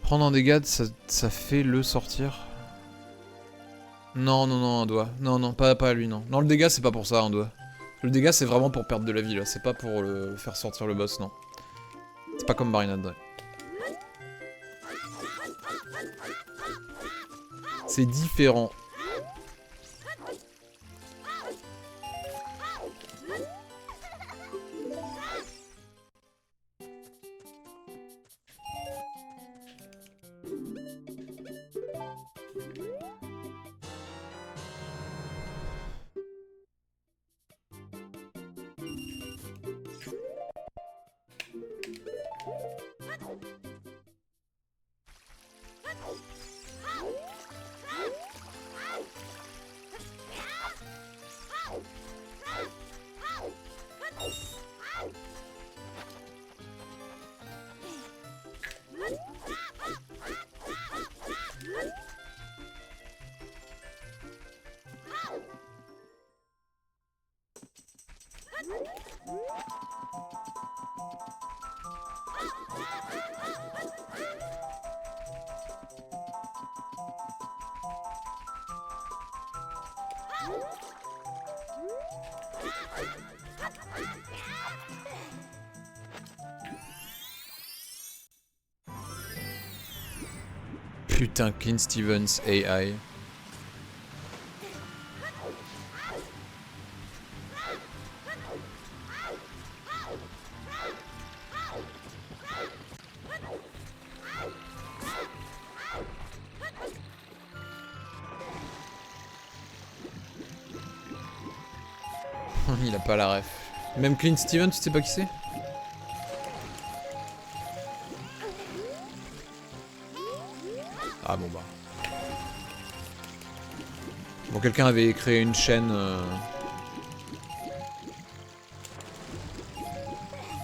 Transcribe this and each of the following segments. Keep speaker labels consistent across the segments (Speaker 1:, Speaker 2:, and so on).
Speaker 1: Prendre un dégât, ça fait le sortir. Non, non, non, un doigt. Non, non, pas lui, non. Non, le dégât, c'est pas pour ça, un doigt. Le dégât, c'est vraiment pour perdre de la vie, là. C'est pas pour le faire sortir le boss, non. C'est pas comme Marinade, ouais. C'est différent. Putain, Clint Stevens AI. Il a pas la ref. Même Clint Stevens, tu sais pas qui c'est? Ah bon bah. Bon, quelqu'un avait créé une chaîne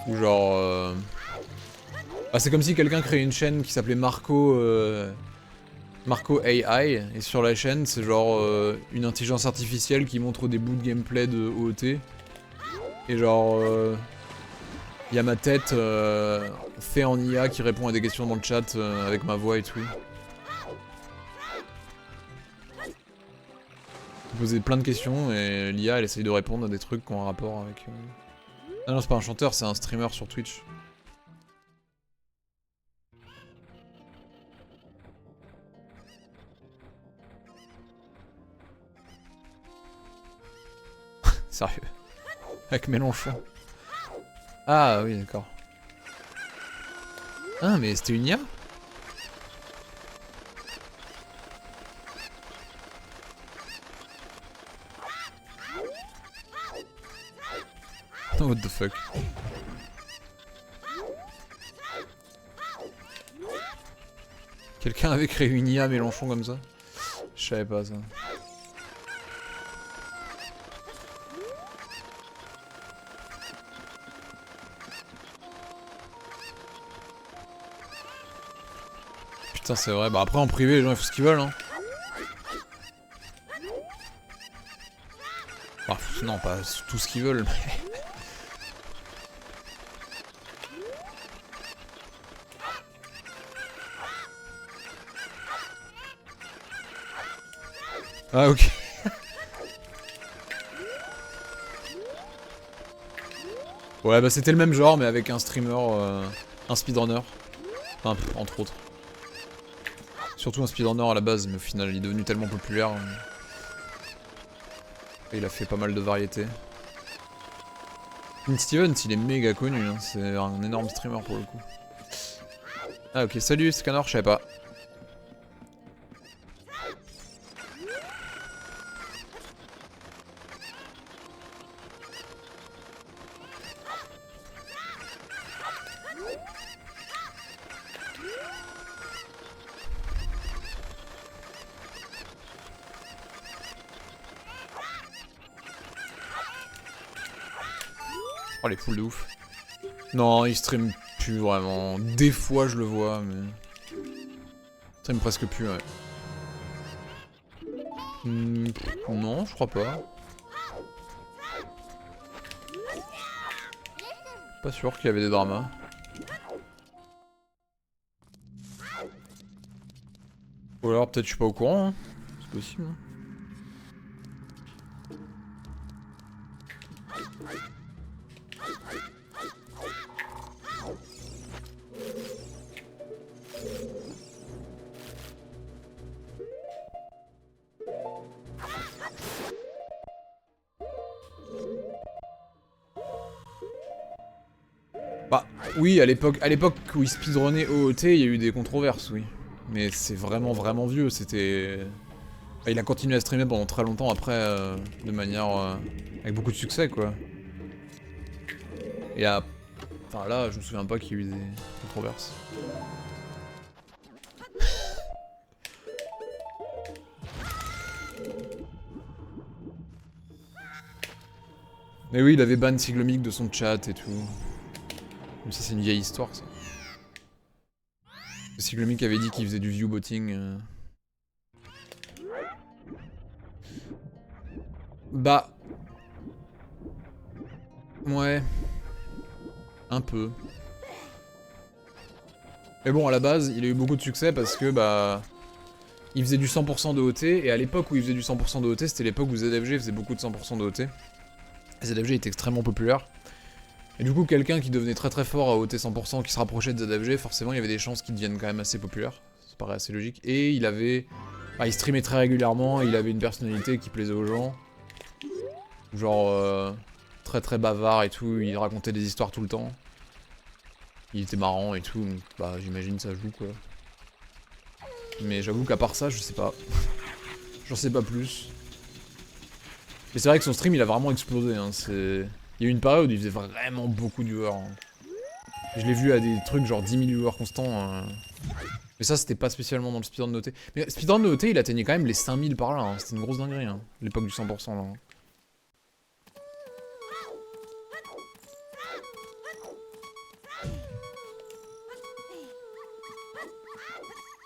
Speaker 1: où genre ah, c'est comme si quelqu'un créait une chaîne qui s'appelait Marco Marco AI, et sur la chaîne c'est genre une intelligence artificielle qui montre des bouts de gameplay de OOT. Et genre y a ma tête fait en IA qui répond à des questions dans le chat avec ma voix et tout. Poser plein de questions et l'IA elle essaye de répondre à des trucs qui ont un rapport avec... Ah non, c'est pas un chanteur, c'est un streamer sur Twitch. Sérieux. Avec Mélenchon. Ah oui, d'accord. Ah, mais c'était une IA? What the fuck. Quelqu'un avait créé une IA Mélenchon comme ça? Je savais pas ça. Putain, c'est vrai. Bah après en privé les gens ils font ce qu'ils veulent hein. Bah, non, pas tout ce qu'ils veulent mais... Ah ok. Ouais bah c'était le même genre mais avec un streamer, un speedrunner. Enfin, entre autres. Surtout un speedrunner à la base mais au final il est devenu tellement populaire. Et il a fait pas mal de variétés. Clint Stevens il est méga connu, hein. C'est un énorme streamer pour le coup. Ah ok, salut Scanner, je savais pas. Oh les poules de ouf. Non, il stream plus vraiment. Des fois je le vois, mais... Il stream presque plus, ouais. Non, je crois pas. Pas sûr qu'il y avait des dramas. Ou alors peut-être je suis pas au courant, hein. C'est possible. Hein. Bah oui, à l'époque où il speedrunnait OOT, il y a eu des controverses, oui. Mais c'est vraiment vieux, c'était... Bah, il a continué à streamer pendant très longtemps après, de manière... avec beaucoup de succès, quoi. Et à... Enfin là, je me souviens pas qu'il y a eu des controverses. Mais oui, il avait ban Siglomic de son chat et tout. Mais ça, c'est une vieille histoire, ça. Siglomic avait dit qu'il faisait du viewbotting. Bah... Ouais. Un peu. Mais bon, à la base, il a eu beaucoup de succès parce que, bah... Il faisait du 100% de OT, et à l'époque où il faisait du 100% de OT, c'était l'époque où ZFG faisait beaucoup de 100% de OT. ZFG était extrêmement populaire. Et du coup, quelqu'un qui devenait très fort à OT 100%, qui se rapprochait de ZFG, forcément, il y avait des chances qu'il devienne quand même assez populaire. Ça paraît assez logique. Et il avait... Bah, il streamait très régulièrement, il avait une personnalité qui plaisait aux gens. Genre... très bavard et tout, il racontait des histoires tout le temps. Il était marrant et tout, donc bah j'imagine ça joue quoi. Mais j'avoue qu'à part ça, je sais pas. J'en sais pas plus. Mais c'est vrai que son stream il a vraiment explosé, hein. Il y a eu une période où il faisait vraiment beaucoup de viewers. Hein. Je l'ai vu à des trucs genre 10 000 viewers constants. Mais ça c'était pas spécialement dans le speedrun de OT. Mais le speedrun de OT il atteignait quand même les 5000 par là, hein. C'était une grosse dinguerie, hein. L'époque du 100% là. Hein.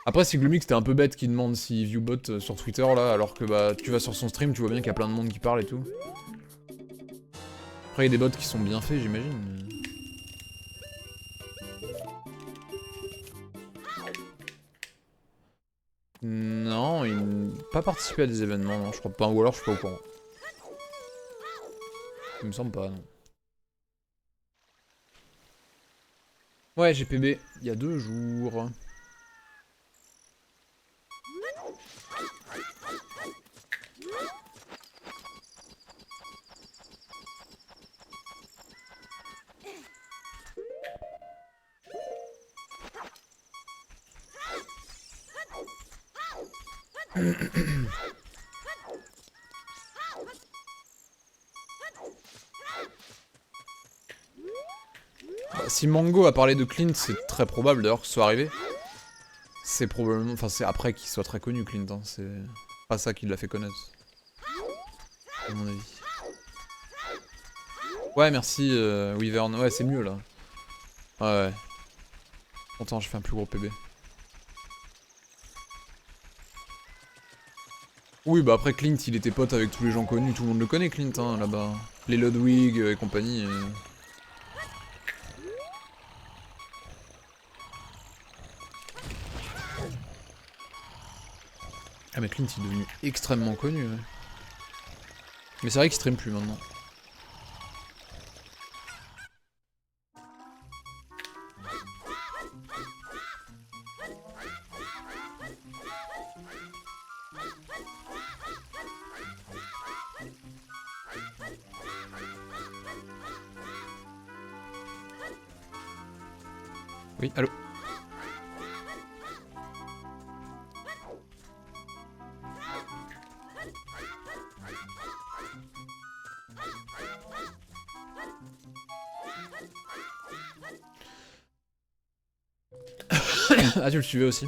Speaker 1: Après, Siglumix, c'était un peu bête qui demande si viewbot sur Twitter là, alors que bah tu vas sur son stream, tu vois bien qu'il y a plein de monde qui parle et tout. Après, il y a des bots qui sont bien faits, j'imagine. Non, il n'a pas participé à des événements, non, je crois pas, ou alors je suis pas au courant. Il me semble pas, non. Ouais, GPB, il y a 2 jours. Si Mango a parlé de Clint, c'est très probable d'ailleurs que ce soit arrivé. C'est probablement... Enfin, c'est après qu'il soit très connu, Clint. Hein. C'est pas ça qui l'a fait connaître. À mon avis. Ouais, merci, Wyvern. Ouais, c'est mieux, là. Ouais. Attends, je fais un plus gros PB. Oui, bah après, Clint, il était pote avec tous les gens connus. Tout le monde le connaît, Clint, hein, là-bas. Les Ludwig et compagnie. Ah mais Clint il est devenu extrêmement connu, ouais. Mais c'est vrai qu'il stream plus maintenant. Oui, allô. Ah, tu le suivais aussi?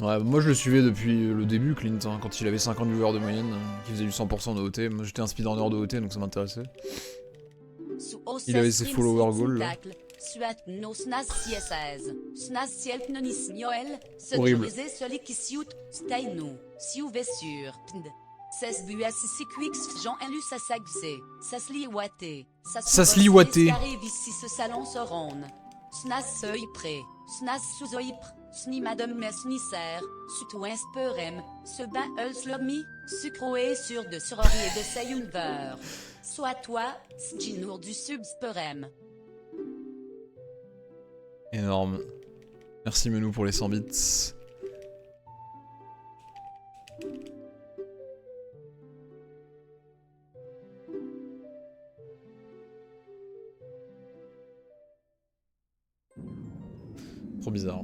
Speaker 1: Ouais, moi je le suivais depuis le début, Clint, hein, quand il avait 50 viewers de moyenne, qui faisait du 100% de OT. Moi j'étais un speedrunner de OT donc ça m'intéressait. Il avait ses followers goals là. Horrible.
Speaker 2: Snimadum mesnisser, sutoin sperem, seba ulslomi, sucroé sur de surori et de sayunver. Soit toi, sginour du subsperem.
Speaker 1: Énorme. Merci Menou pour les 100 bits. Trop bizarre.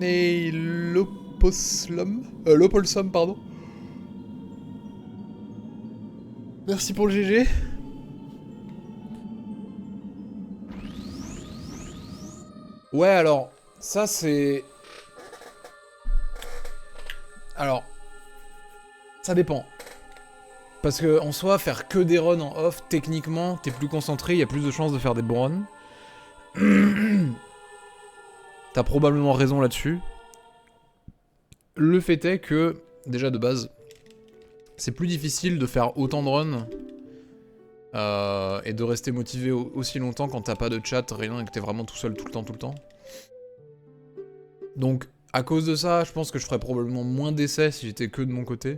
Speaker 1: Et l'opossum, l'opolsum, pardon. Merci pour le GG. Ouais, alors, ça c'est... Alors, ça dépend. Parce que en soi, faire que des runs en off, techniquement, t'es plus concentré, il y a plus de chances de faire des bons runs. T'as probablement raison là-dessus. Le fait est que, déjà de base, c'est plus difficile de faire autant de runs et de rester motivé aussi longtemps quand t'as pas de chat, rien, et que t'es vraiment tout seul tout le temps. Donc, à cause de ça, je pense que je ferais probablement moins d'essais si j'étais que de mon côté.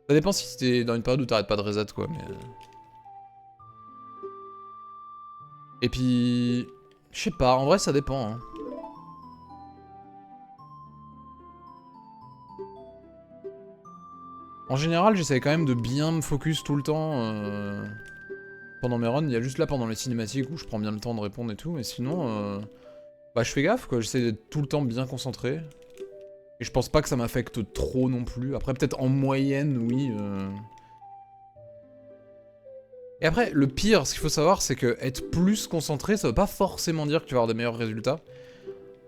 Speaker 1: Ça dépend si t'es dans une période où t'arrêtes pas de reset, quoi, mais... Et puis... Je sais pas, en vrai ça dépend, hein. En général, j'essaie quand même de bien me focus tout le temps pendant mes runs. Il y a juste là pendant les cinématiques où je prends bien le temps de répondre et tout, mais sinon... Bah je fais gaffe, quoi, j'essaie d'être tout le temps bien concentré. Et je pense pas que ça m'affecte trop non plus. Après, peut-être en moyenne, oui. Et après, le pire, ce qu'il faut savoir, c'est que être plus concentré, ça veut pas forcément dire que tu vas avoir des meilleurs résultats.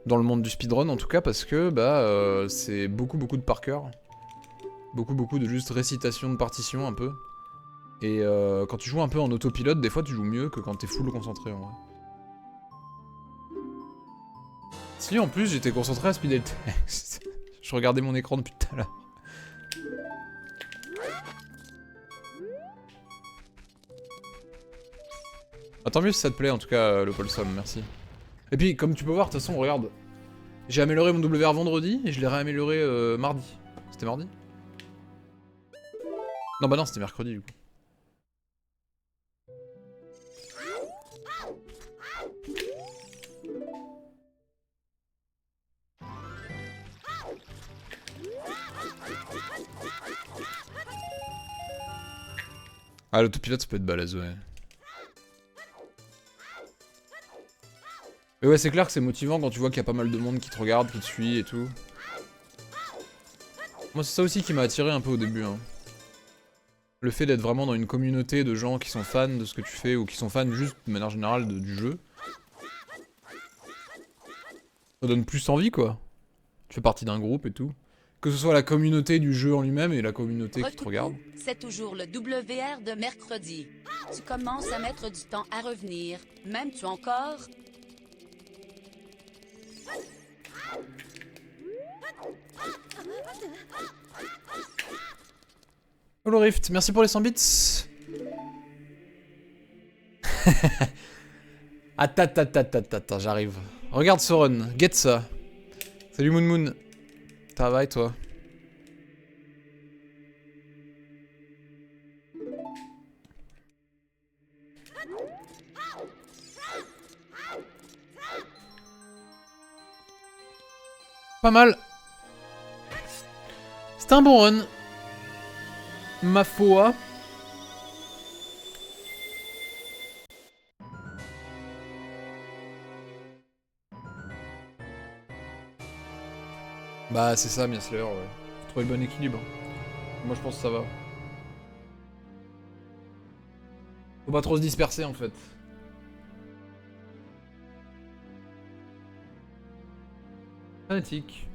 Speaker 1: Dans le monde du speedrun, en tout cas, parce que bah c'est beaucoup de par cœur. Beaucoup de juste récitation de partition, un peu. Et quand tu joues un peu en autopilote, des fois tu joues mieux que quand t'es full concentré, en vrai. Si, en plus, j'étais concentré à speeder le texte. Je regardais mon écran depuis tout à l'heure. Ah, tant mieux si ça te plaît, en tout cas, le Polsum, merci. Et puis, comme tu peux voir, de toute façon, regarde. J'ai amélioré mon WR vendredi, et je l'ai réamélioré mardi. C'était mardi? Non, bah non, c'était mercredi, du coup. Ah, l'autopilote, ça peut être balèze, ouais. Mais ouais, c'est clair que c'est motivant quand tu vois qu'il y a pas mal de monde qui te regarde, qui te suit et tout. Moi, c'est ça aussi qui m'a attiré un peu au début, hein. Le fait d'être vraiment dans une communauté de gens qui sont fans de ce que tu fais, ou qui sont fans juste, de manière générale, du jeu. Ça donne plus envie, quoi. Tu fais partie d'un groupe et tout. Que ce soit la communauté du jeu en lui-même et la communauté qui te regarde.
Speaker 2: C'est toujours le WR de mercredi. Tu commences à mettre du temps à revenir. M'aimes-tu encore?
Speaker 1: Hello Rift, merci pour les 100 bits. Attends, j'arrive. Regarde ce run, get ça. Salut Moon Moon. Ça va et toi? Pas mal. C'était un bon run. Ma foi. Bah c'est ça, bien Slayer, ouais. Faut trouver le bon équilibre. Moi je pense que ça va. Faut pas trop se disperser en fait. Fanatique.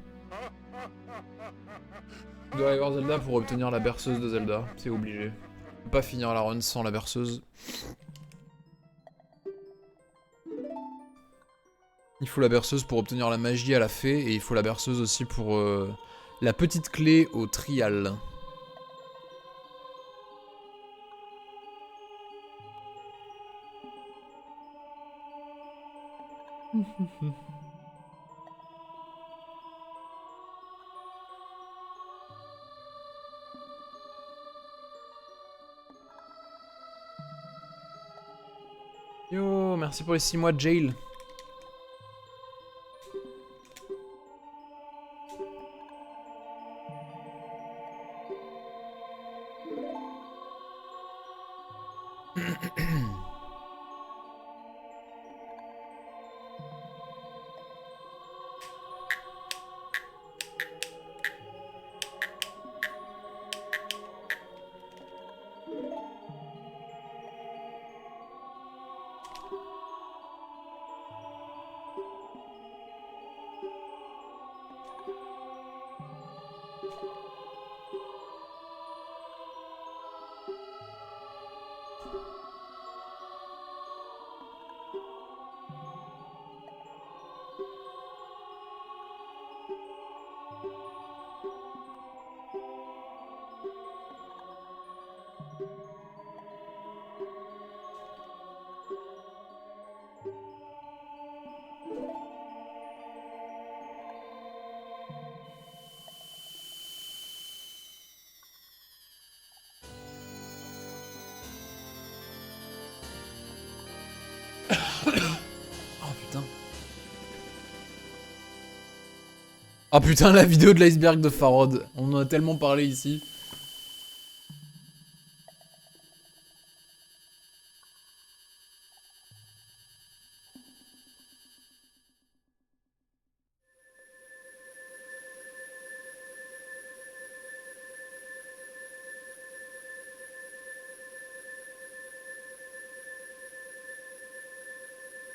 Speaker 1: Tu dois aller voir Zelda pour obtenir la berceuse de Zelda, c'est obligé. Tu peux pas finir la run sans la berceuse. Il faut la berceuse pour obtenir la magie à la fée, et il faut la berceuse aussi pour la petite clé au trial. Yo, merci pour les 6 mois de jail. Oh putain. Oh putain, la vidéo de l'iceberg de Farod. On en a tellement parlé ici.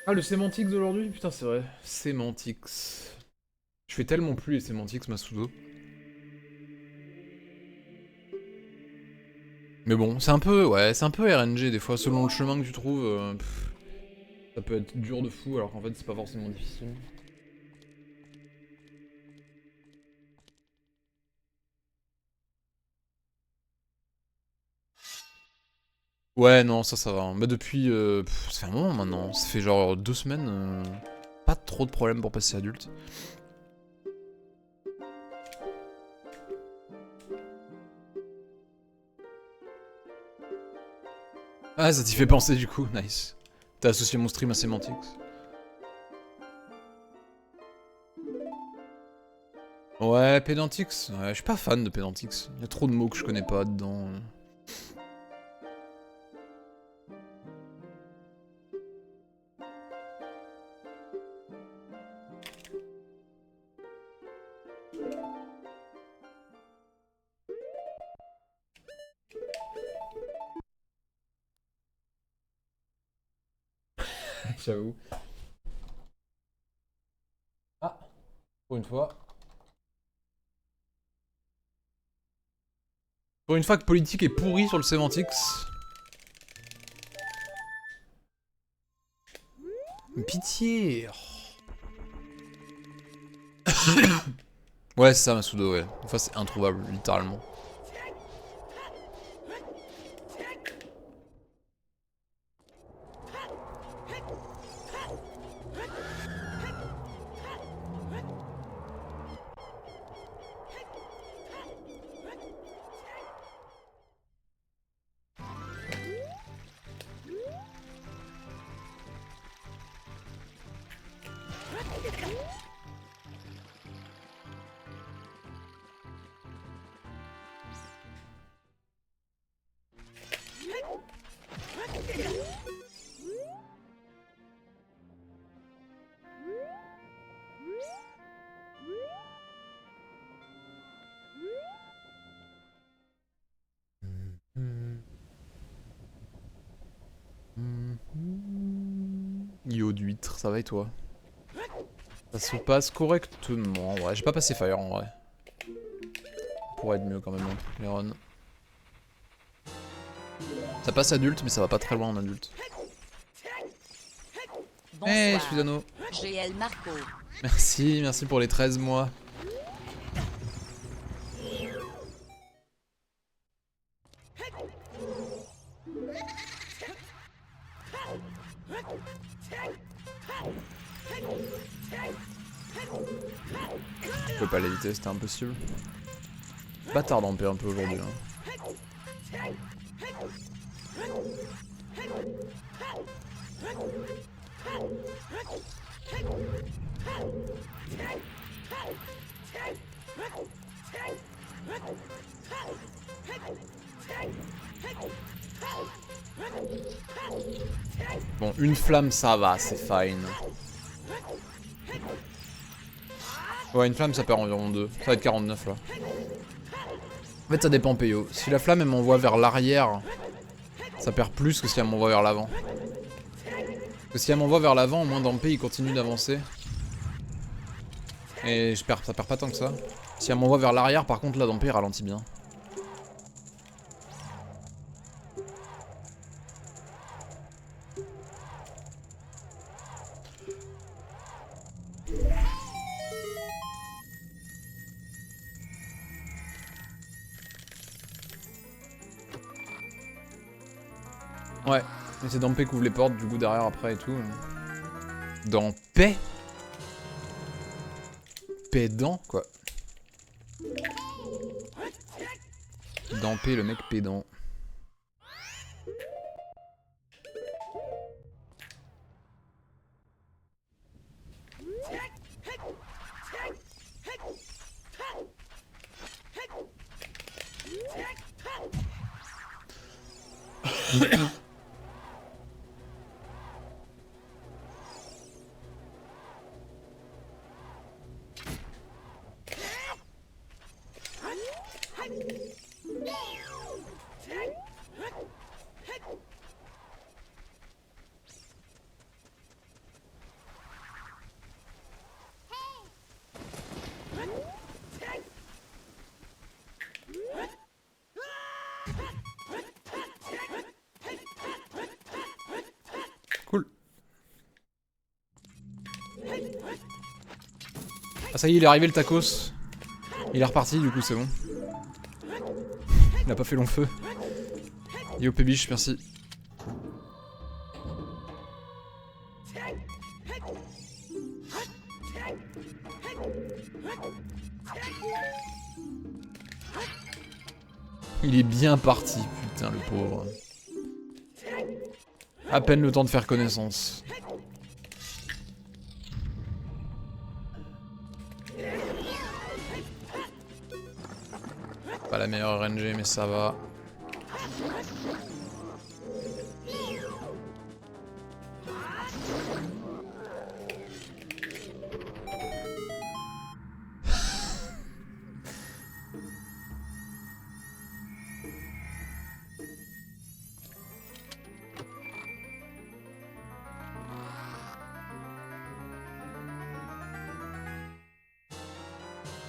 Speaker 1: Ah, le sémantics d'aujourd'hui? Putain, c'est vrai. Sémantics. Je fais tellement plus les sémantics, Masudo. Mais bon, c'est un peu, ouais, c'est un peu RNG des fois, selon le chemin que tu trouves. Ça peut être dur de fou, alors qu'en fait, c'est pas forcément difficile. Ouais, non, ça va. Bah depuis, ça fait un moment maintenant. Ça fait genre 2 semaines. Pas trop de problèmes pour passer adulte. Ah, ça t'y fait penser du coup, nice. T'as associé mon stream à Semantics. Ouais, Pedantix. Ouais, je suis pas fan de Pedantix. Y a trop de mots que je connais pas dedans. J'avoue. Ah, pour une fois. Pour une fois que politique est pourri sur le Semantics. Pitié. Ouais, c'est ça, Masudo, ouais. Une fois, c'est introuvable, littéralement. Yo d'huître, ça va et toi? Ça se passe correctement, ouais. J'ai pas passé Fire en vrai. Pourrait être mieux quand même, hein, les runs. Ça passe adulte, mais ça va pas très loin en adulte.
Speaker 2: Bonsoir.
Speaker 1: Hey, Susanoo.
Speaker 2: GL Marco.
Speaker 1: Merci, merci pour les 13 mois. Je peux pas l'éviter, c'était impossible. Bâtard d'empé un peu aujourd'hui. Hein. Bon, une flamme ça va, c'est fine. Ouais, une flamme ça perd environ 2. Ça va être 49 là. En fait ça dépend PO. Si la flamme elle m'envoie vers l'arrière, ça perd plus que si elle m'envoie vers l'avant. Parce que si elle m'envoie vers l'avant, au moins Dampé il continue d'avancer. Et ça perd pas tant que ça. Si elle m'envoie vers l'arrière, par contre là Dampé il ralentit bien. Ouais, mais c'est Dampé qui ouvre les portes du coup derrière après et tout. Dampé Pédant quoi. Dampé le mec pédant. Cool. Ah ça y est, il est arrivé le tacos. Il est reparti du coup c'est bon. Il a pas fait long feu. Yo Pébiche, merci. Il est bien parti, putain le pauvre. À peine le temps de faire connaissance. Pas la meilleure RNG mais ça va.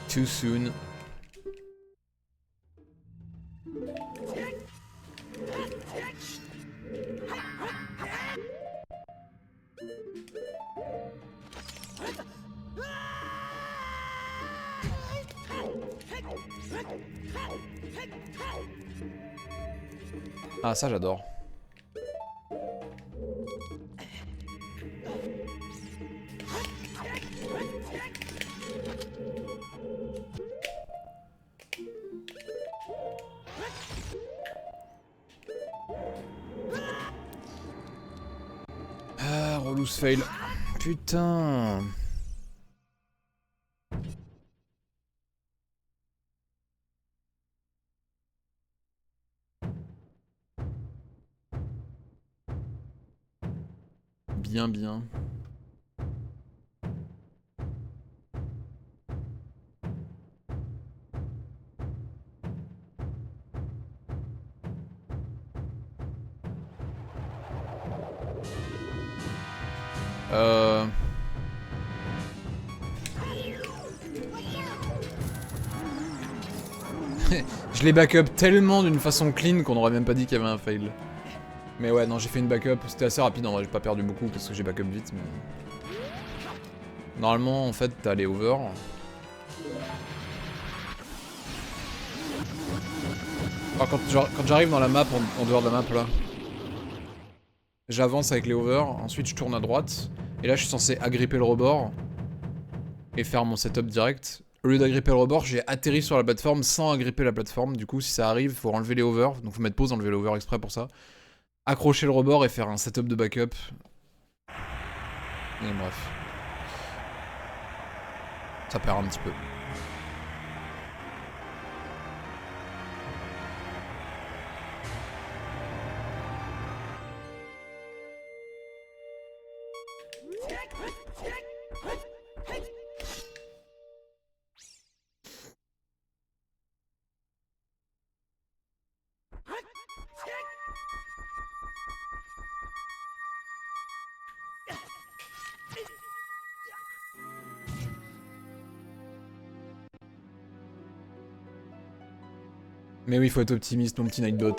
Speaker 1: Too soon. Ah ça j'adore. Ah, relou ce fail. Putain. Bien, bien. Je l'ai backup tellement d'une façon clean qu'on aurait même pas dit qu'il y avait un fail. Mais ouais, non, j'ai fait une backup, c'était assez rapide en vrai, j'ai pas perdu beaucoup parce que j'ai backup vite, mais... Normalement, en fait, t'as les over. Alors, quand j'arrive dans la map, en dehors de la map, là, j'avance avec les over, ensuite je tourne à droite, Et là, je suis censé agripper le rebord et faire mon setup direct. Au lieu d'agripper le rebord, j'ai atterri sur la plateforme sans agripper la plateforme. Du coup, si ça arrive, il faut enlever les hovers. Donc, faut mettre pause, enlever les hovers exprès pour ça. Accrocher le rebord et faire un setup de backup. Et bref. Ça perd un petit peu. Mais oui, il faut être optimiste, mon petit Nightbot.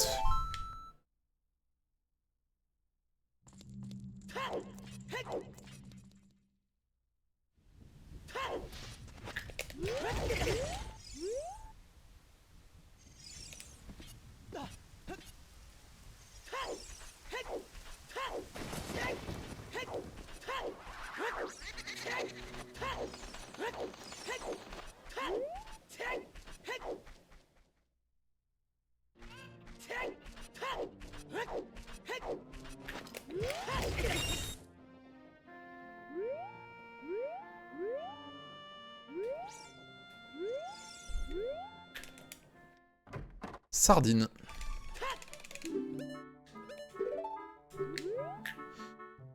Speaker 1: Sardine.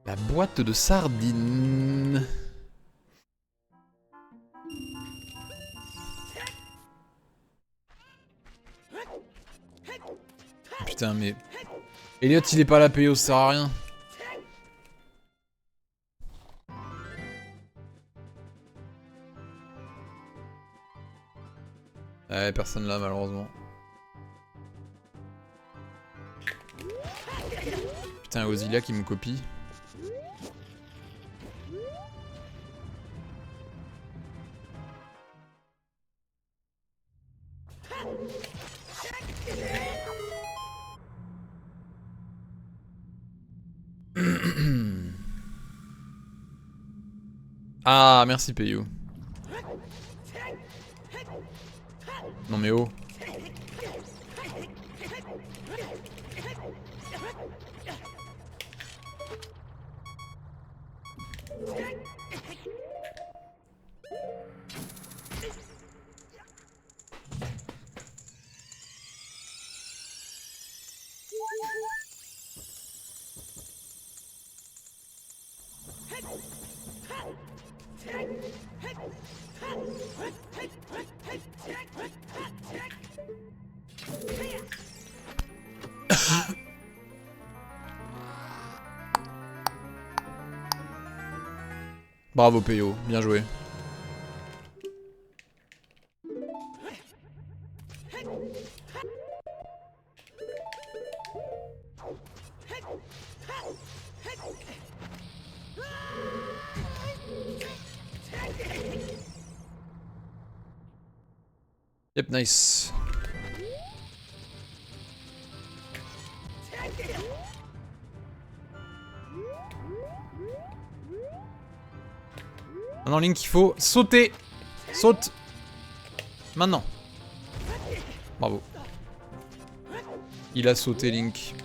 Speaker 1: La boîte de sardines. Putain, mais... Elliot, il est pas là, PO, ça sert à rien. Ouais, personne là, malheureusement. Putain, Osilia qui me copie. Ah, merci Peyo. Non mais oh. Bravo Peyo, bien joué. Yep, nice. Maintenant Link, il faut sauter. Saute. Maintenant. Bravo. Il a sauté Link.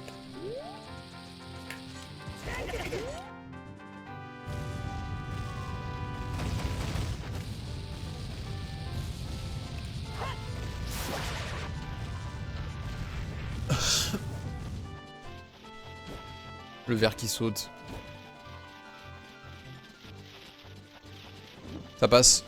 Speaker 1: Le verre qui saute. Ça passe.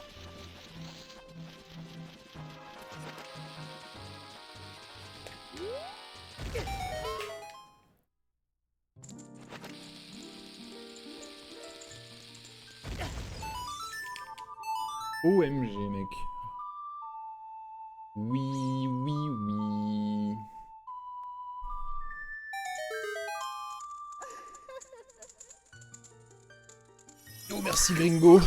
Speaker 1: OMG mec. Oui, oui, oui. Oh merci Gringo.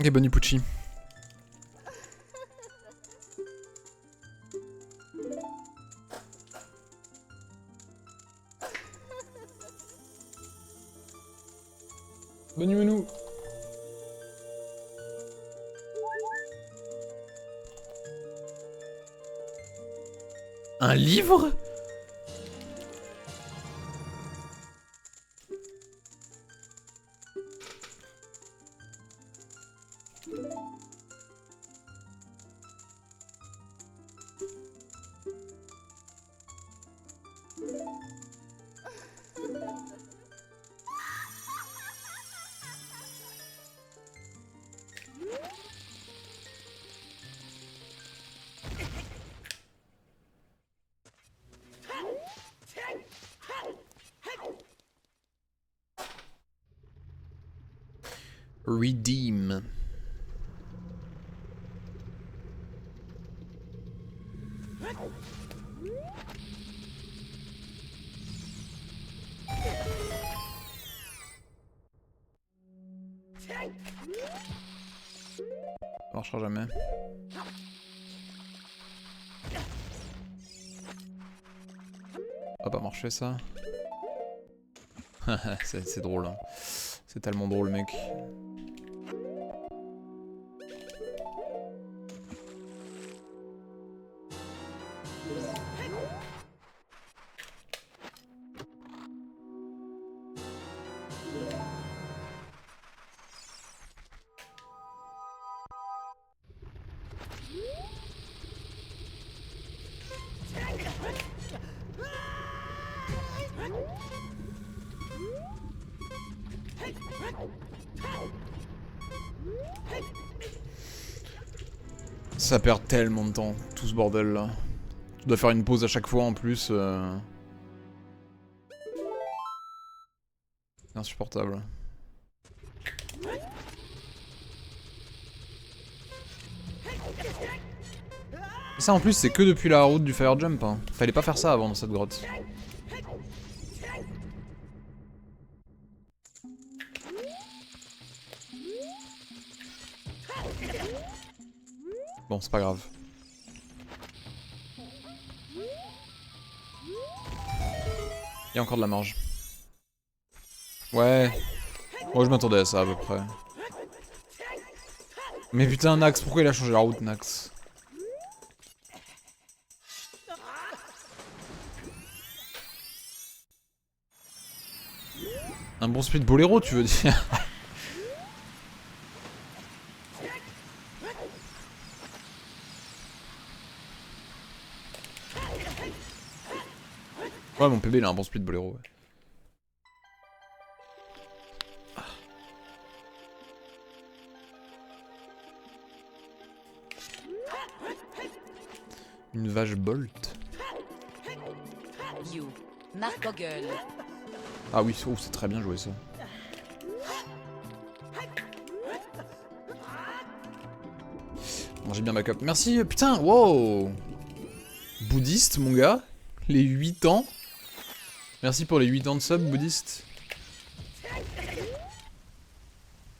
Speaker 1: Ok, Bonnie Pucci. Bonne nounou. Un livre? Redeem. Ça marchera jamais. Ça va pas marcher ça. C'est drôle. Hein. C'est tellement drôle mec. Ça perd tellement de temps, tout ce bordel là. Tu dois faire une pause à chaque fois en plus. C'est insupportable. Ça en plus c'est que depuis la route du fire jump. Hein. Fallait pas faire ça avant dans cette grotte. Bon, c'est pas grave. Il y a encore de la marge. Ouais. Moi je m'attendais à ça à peu près. Mais putain Nax, pourquoi il a changé la route Nax? Un bon speed boléro tu veux dire? Ouais mon PB il a un bon speed boléro ouais. Une vache Bolt.
Speaker 2: You. Marc Gogol.
Speaker 1: Ah oui, oh, c'est très bien joué ça. Bon, j'ai bien backup. Merci, putain, wow. Bouddhiste, mon gars. Les 8 ans. Merci pour les 8 ans de sub, bouddhiste.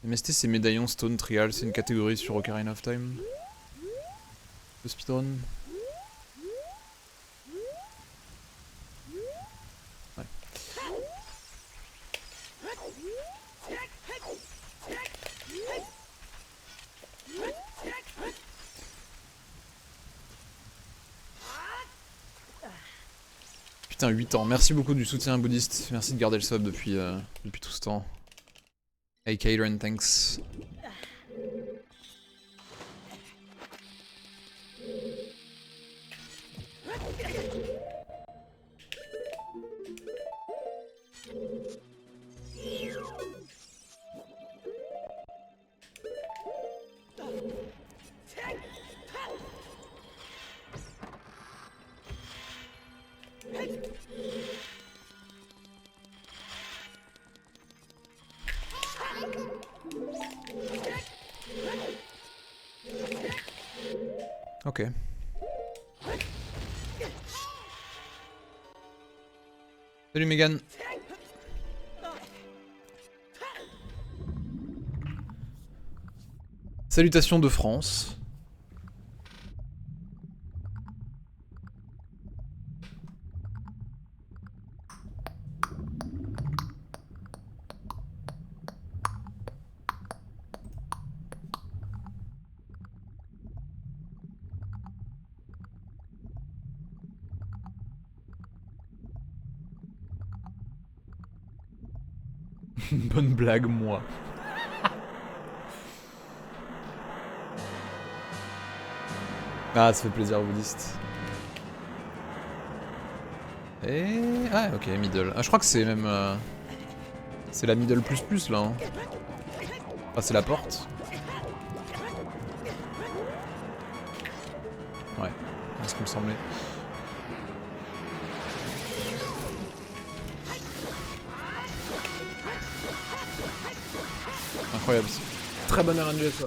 Speaker 1: MST, c'est médaillon Stone Trial, c'est une catégorie sur Ocarina of Time. Le speedrun. Ouais. Putain, 8 ans. Merci beaucoup du soutien bouddhiste. Merci de garder le sub depuis tout ce temps. Hey Kayron, thanks. Ok. Salut Megan. Salutations de France. Une bonne blague, moi. Ah, ça fait plaisir aux bouddhistes. Et... Ah, ok, middle. Ah, je crois que c'est même... C'est la middle plus plus, là. Hein. Ah, c'est la porte. Ouais, c'est ce qui me semblait. Incroyable. Très bon RNG, ça.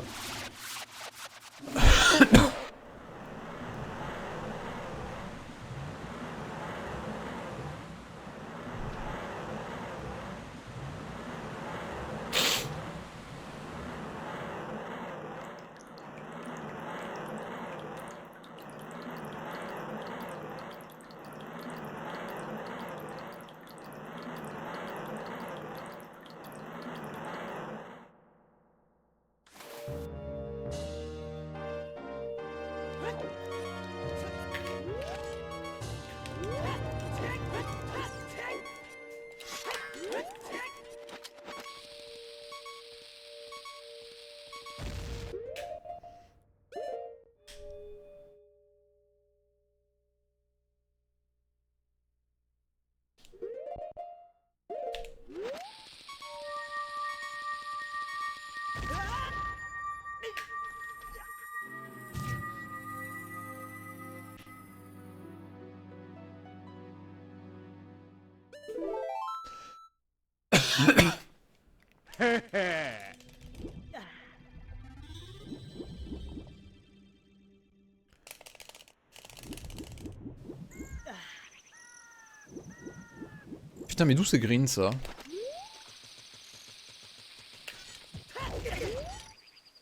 Speaker 1: Putain, mais d'où c'est green, ça?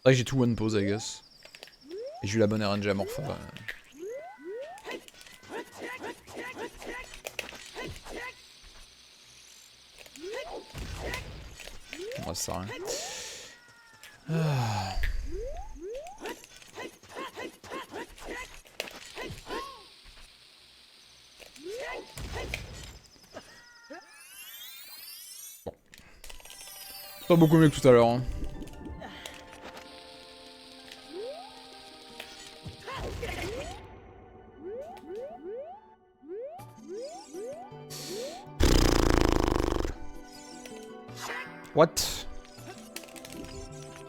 Speaker 1: Ah, j'ai tout one pose, I guess. Et j'ai eu la bonne RNG à Morpha. Bon, ça sert à rien. Ah. Bon. Pas beaucoup mieux que tout à l'heure. Hein. What?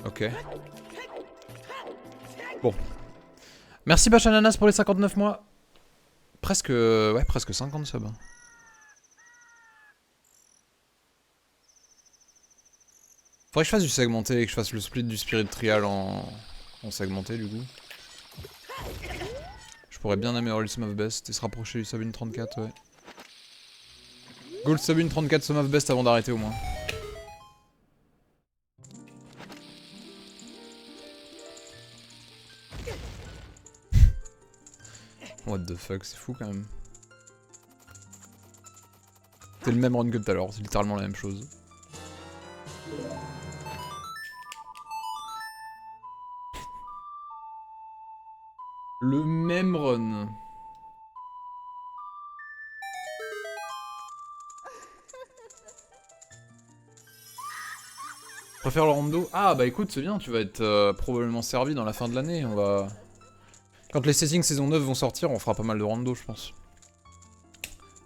Speaker 1: Ok. Bon. Merci Bachananas pour les 59 mois. Presque... Ouais, presque 50 subs. Faudrait que je fasse du segmenté et que je fasse le split du Spirit Trial en segmenté du coup. Je pourrais bien améliorer le sum of best et se rapprocher du sub 1.34, ouais. Gold sub 1.34 sum of best avant d'arrêter au moins. What the fuck, c'est fou quand même. C'est le même run que tout à l'heure, c'est littéralement la même chose. Le même run. Préfère le rando? Ah bah écoute, c'est bien, tu vas être probablement servi dans la fin de l'année, on va... Quand les settings saison 9 vont sortir, on fera pas mal de rando, je pense.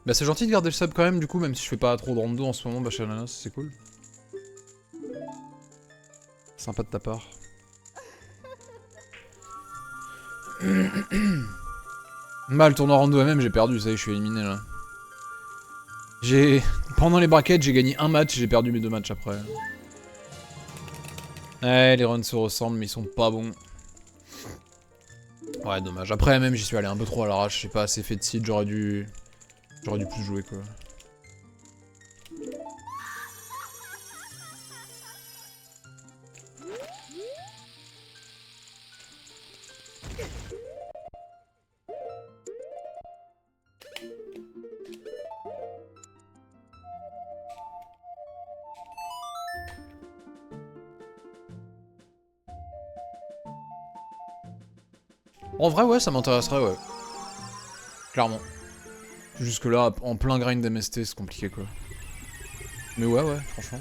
Speaker 1: Bah c'est gentil de garder le sub quand même, du coup, même si je fais pas trop de rando en ce moment, bah chez Ananas, c'est cool. Sympa de ta part. Bah le tournoi rando même, j'ai perdu, ça y est, je suis éliminé là. Pendant les brackets, j'ai gagné un match, j'ai perdu mes 2 matchs après. Ouais, les runs se ressemblent, mais ils sont pas bons. Ouais, dommage. Après, même, j'y suis allé un peu trop à l'arrache. J'ai pas assez fait de seed, j'aurais dû plus jouer, quoi. En vrai, ouais, ça m'intéresserait, ouais. Clairement. Jusque là, en plein grind d'MST, c'est compliqué, quoi. Mais ouais, franchement.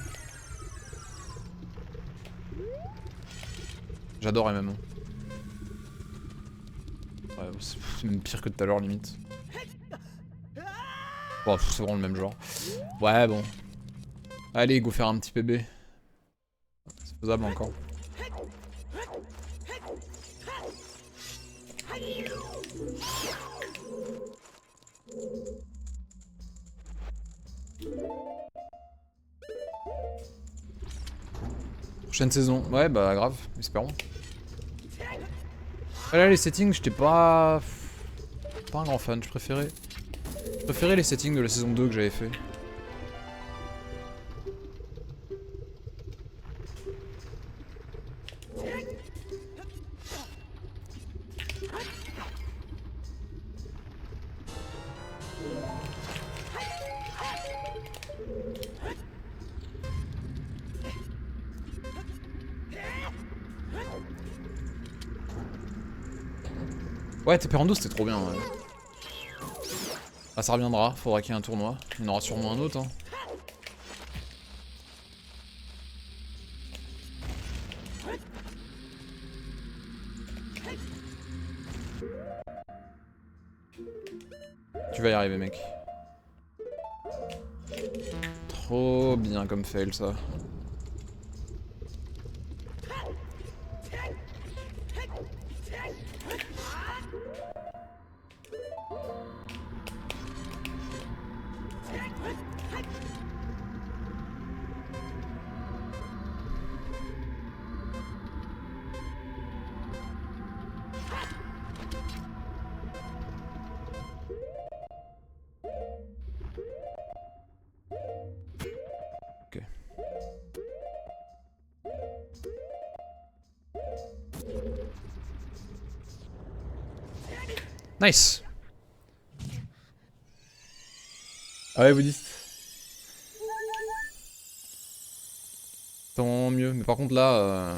Speaker 1: J'adore MMO. Ouais, c'est même pire que tout à l'heure limite. Bon, c'est vraiment le même genre. Ouais, bon. Allez, go faire un petit PB. C'est faisable encore. Prochaine saison. Ouais, bah grave, espérons. Là, les settings, j'étais pas un grand fan. Je préférais les settings de la saison 2 que j'avais fait. Ouais, TP2 c'était trop bien. Ouais. Ah, ça reviendra, faudra qu'il y ait un tournoi. Il y en aura sûrement un autre. Hein. Tu vas y arriver, mec. Trop bien comme fail, ça. Ok. Nice. Ah ouais, bouddhiste. Tant mieux. Mais par contre là,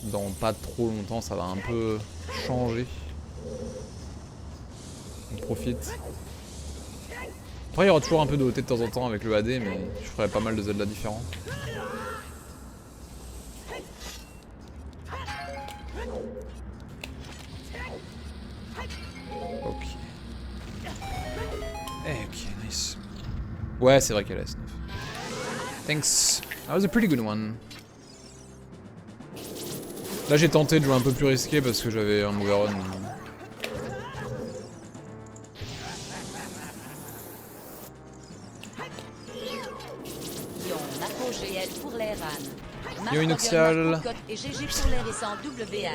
Speaker 1: dans pas trop longtemps, ça va un peu changer. On profite. Après, il y aura toujours un peu de OT de temps en temps avec le AD, mais je ferai pas mal de Zelda différents. Ok. Ok, nice. Ouais, c'est vrai qu'elle a S9. Thanks. That was a pretty good one. Là, j'ai tenté de jouer un peu plus risqué parce que j'avais un overrun. Yo Inoxial.
Speaker 2: Et GG pour les récents WR.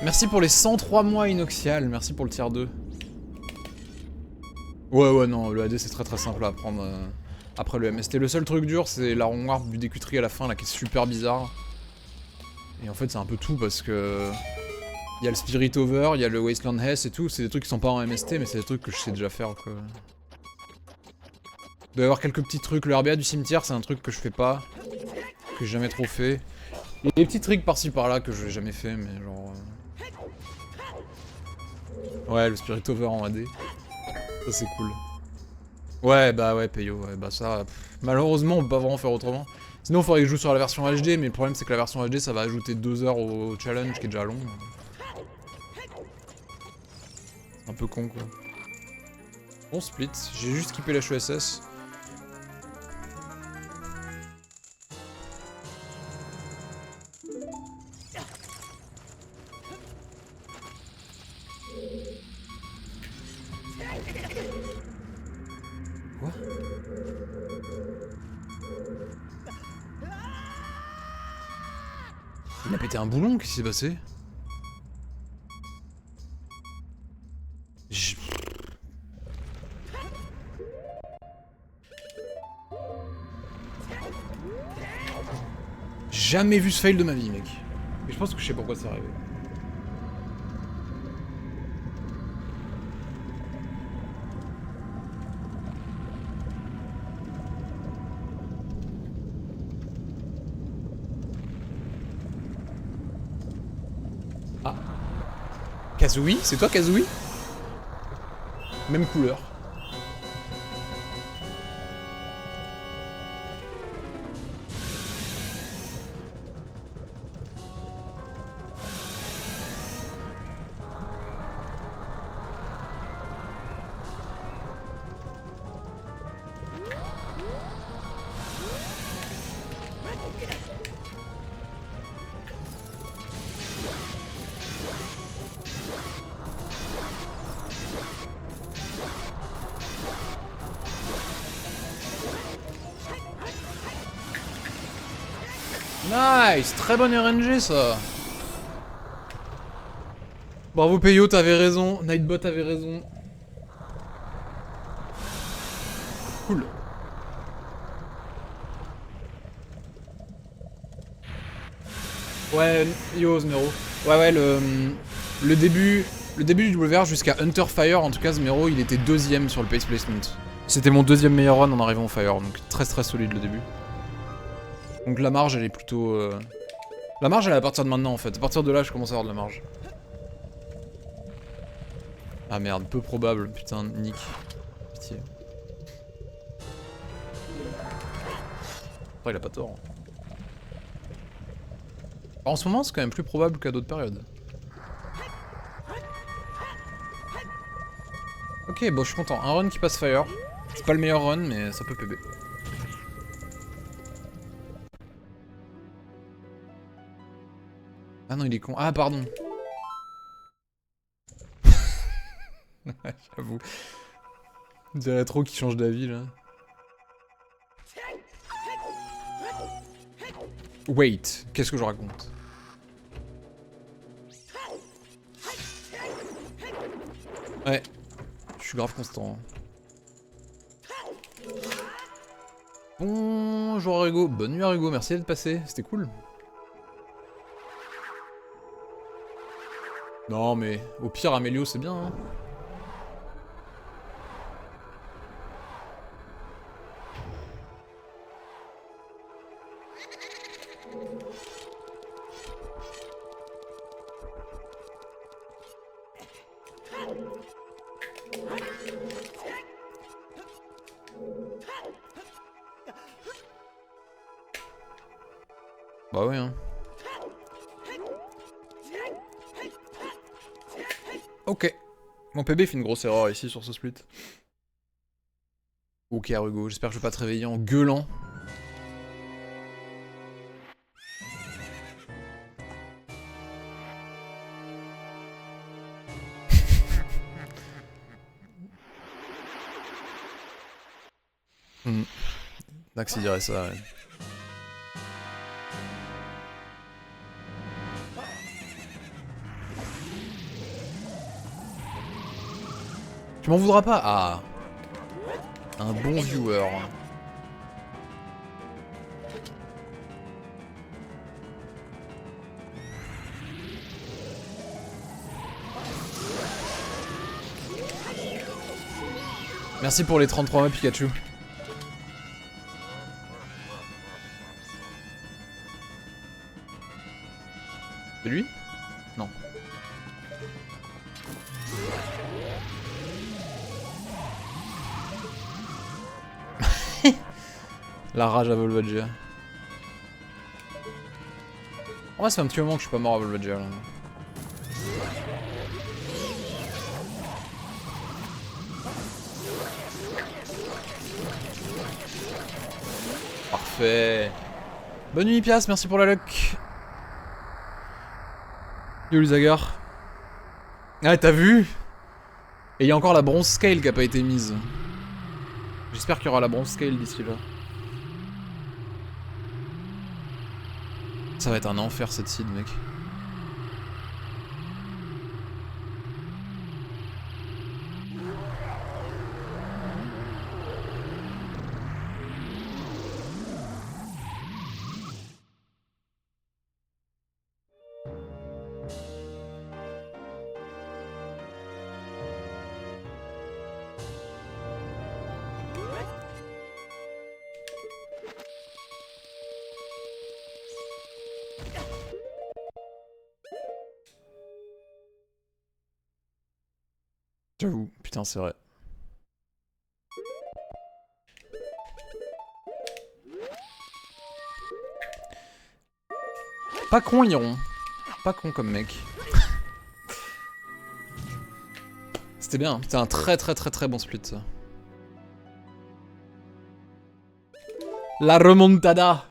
Speaker 1: Merci pour les 103 mois Inoxial, merci pour le tier 2. Ouais non, le AD c'est très simple à apprendre après le MST. Le seul truc dur c'est la rond warp du décutri à la fin là qui est super bizarre. Et en fait c'est un peu tout parce que... Il y a le Spirit Over, il y a le Wasteland Hess et tout, c'est des trucs qui sont pas en MST mais c'est des trucs que je sais déjà faire quoi. Il doit y avoir quelques petits trucs, le RBA du cimetière c'est un truc que je fais pas, que j'ai jamais trop fait. Il y a des petits tricks par-ci par-là que je n'ai jamais fait mais genre... Ouais, le Spirit Over en AD. Ça c'est cool. Ouais, bah ouais, Payo, ouais, bah ça... malheureusement, on peut pas vraiment faire autrement. Sinon, il faudrait que je joue sur la version HD, mais le problème c'est que la version HD, ça va ajouter 2 heures au challenge, qui est déjà long. Un peu con, quoi. Bon split, j'ai juste skippé la HESS. Quoi? Il a pété un boulon, qu'est-ce qui s'est passé? Jamais vu ce fail de ma vie, mec. Et je pense que je sais pourquoi c'est arrivé. Ah. Kazooie? C'est toi Kazooie? Même couleur. Nice, très bonne RNG ça. Bravo Peyo, t'avais raison. Nightbot avait raison. Cool. Ouais, yo Zmero. Ouais, le début du WR jusqu'à Hunter Fire, en tout cas Zmero, il était deuxième sur le pace placement. C'était mon deuxième meilleur run en arrivant au Fire, donc très solide le début. Donc la marge elle est plutôt... La marge elle est à partir de maintenant en fait, à partir de là je commence à avoir de la marge. Ah merde, peu probable, putain, Nick. Pitié. Après il a pas tort. Alors, en ce moment c'est quand même plus probable qu'à d'autres périodes. Ok, bon je suis content, un run qui passe Fire. C'est pas le meilleur run mais ça peut PB. Ah non il est con, ah pardon. J'avoue. On dirait trop qu'il change d'avis là. Wait, qu'est-ce que je raconte? Ouais, je suis grave constant. Bonjour Hugo, bonne nuit Hugo, merci d'être passé, c'était cool. Non mais au pire Amélio c'est bien hein. Bah ouais hein. Ok. Mon PB fait une grosse erreur ici sur ce split. Ok Hugo, j'espère que je vais pas te réveiller en gueulant. Dax il dirait ça ouais. Tu m'en voudras pas? Ah. Un bon viewer. Merci pour les 33 mois Pikachu. C'est lui? Non. La rage à Volvagia. En vrai, c'est un petit moment que je suis pas mort à Volvagia là. Parfait. Bonne nuit Pias, merci pour la luck. Yo Luzagar. Ah t'as vu? Et il y a encore la bronze scale qui a pas été mise. J'espère qu'il y aura la bronze scale d'ici là. Ça va être un enfer cette seed mec. J'avoue, putain c'est vrai. Pas con, Iron. Pas con comme mec. C'était bien, c'était un très bon split ça. La remontada.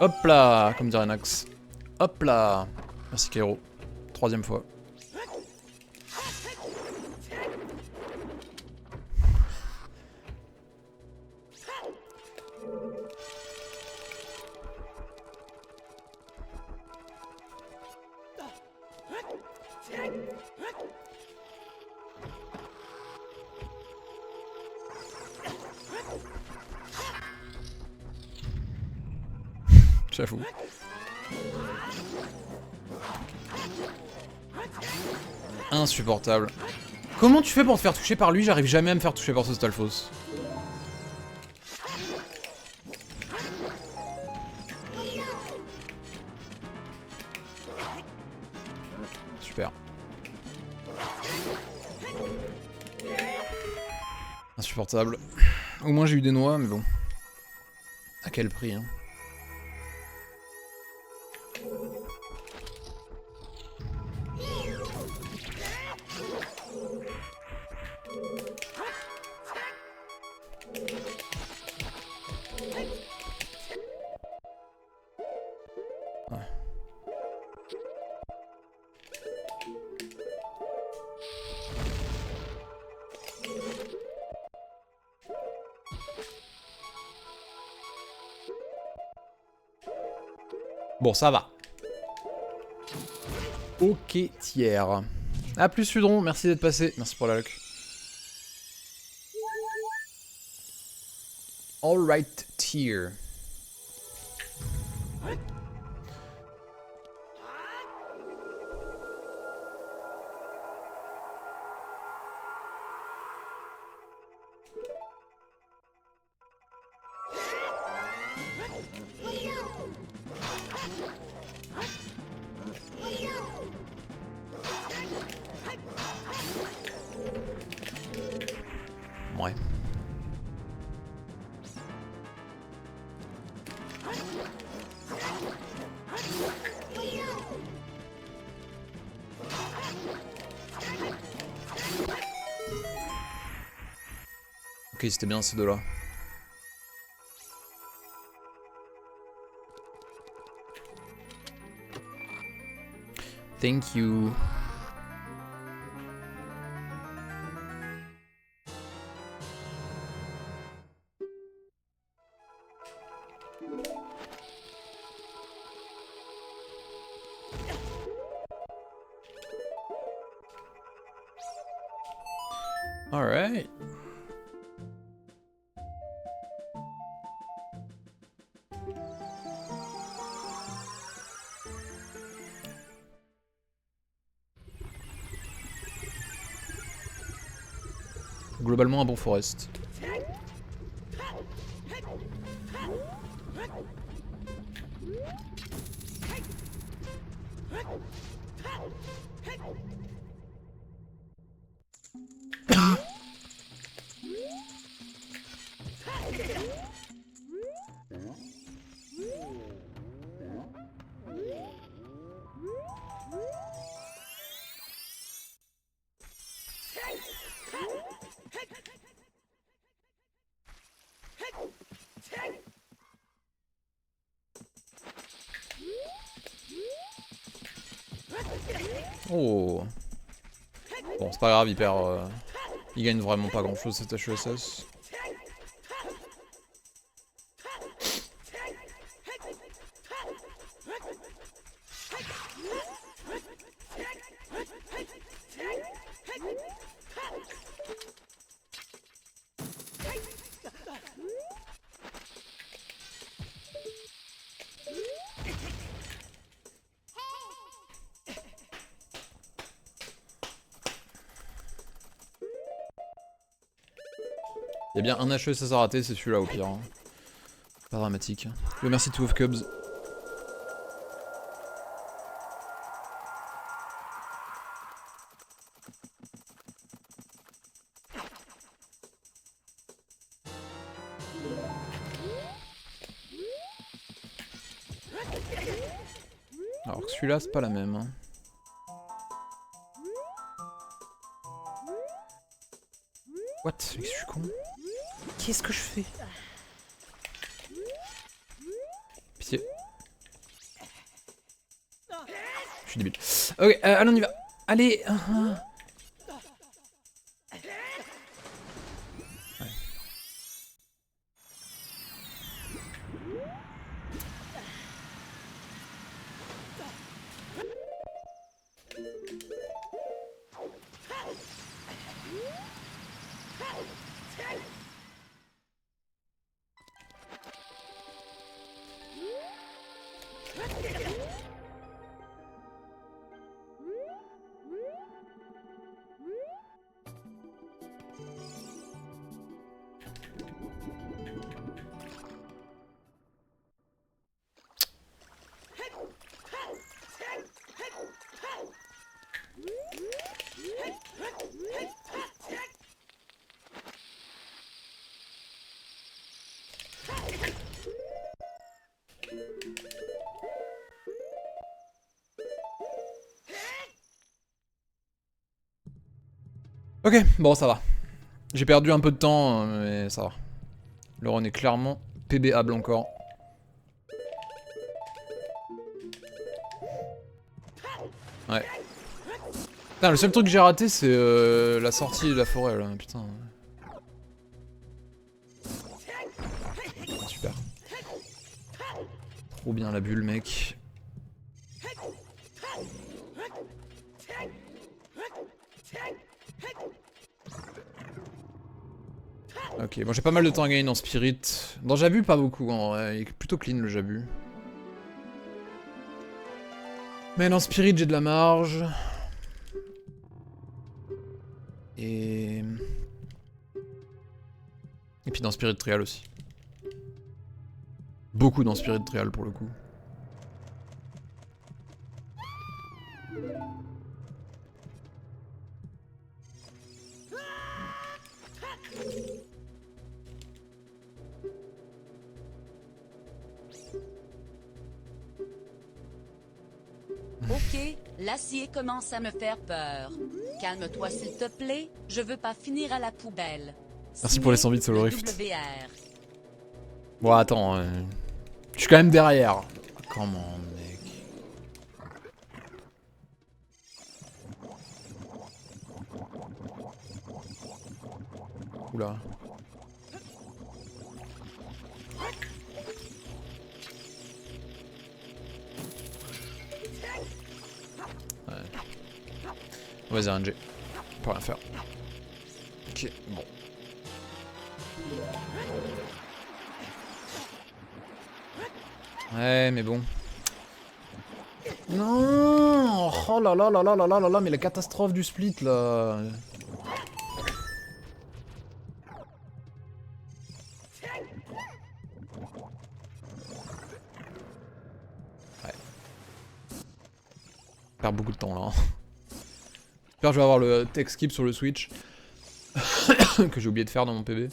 Speaker 1: Hop là, comme dirait Nax. Hop là. Merci Kairo. 3ème fois. J'avoue. Insupportable. Comment tu fais pour te faire toucher par lui? J'arrive jamais à me faire toucher par ce Stalfos. Super. Insupportable. Au moins j'ai eu des noix, mais bon. À quel prix, hein? Bon, ça va. Ok, tiers. A plus, Sudron. Merci d'être passé. Merci pour la luck. Alright, tier. Ouais. Ok, c'était bien ces deux-là. Thank you. All right. Globalement un bon forest. Oh. Bon, c'est pas grave, il perd. Il gagne vraiment pas grand chose cet HESS. Il y a bien un HESS à rater, c'est celui-là au pire. Hein. Pas dramatique. Le merci to of Cubs. Alors que celui-là, c'est pas la même. Hein. What? Mais je suis con. Qu'est-ce que je fais? Pitié. Je suis débile. Ok, allez, on y va. Allez. Ok, bon ça va. J'ai perdu un peu de temps, mais ça va. Le run est clairement PBable encore. Ouais. Putain, le seul truc que j'ai raté, c'est la sortie de la forêt, là. Putain. Super. Trop bien la bulle, mec. Ok, bon j'ai pas mal de temps à gagner dans Spirit. Dans Jabu, pas beaucoup en vrai. Il est plutôt clean le Jabu. Mais dans Spirit, j'ai de la marge. Et puis dans Spirit Trial aussi. Beaucoup dans Spirit Trial pour le coup.
Speaker 2: Ok, l'acier commence à me faire peur. Calme-toi s'il te plaît, je veux pas finir à la poubelle.
Speaker 1: Merci pour les 100 bits
Speaker 2: Signé
Speaker 1: solo
Speaker 2: le
Speaker 1: rift.
Speaker 2: WR.
Speaker 1: Bon attends, je suis quand même derrière. Comment mec. Oula. Ouais. Vas-y RNG. On peut rien faire. Ok, bon. Ouais, mais bon. Non. Oh là là là là là là là là, mais la catastrophe du split là. Ouais. Je perds beaucoup de temps là. J'espère que je vais avoir le tech skip sur le Switch. Que j'ai oublié de faire dans mon PB.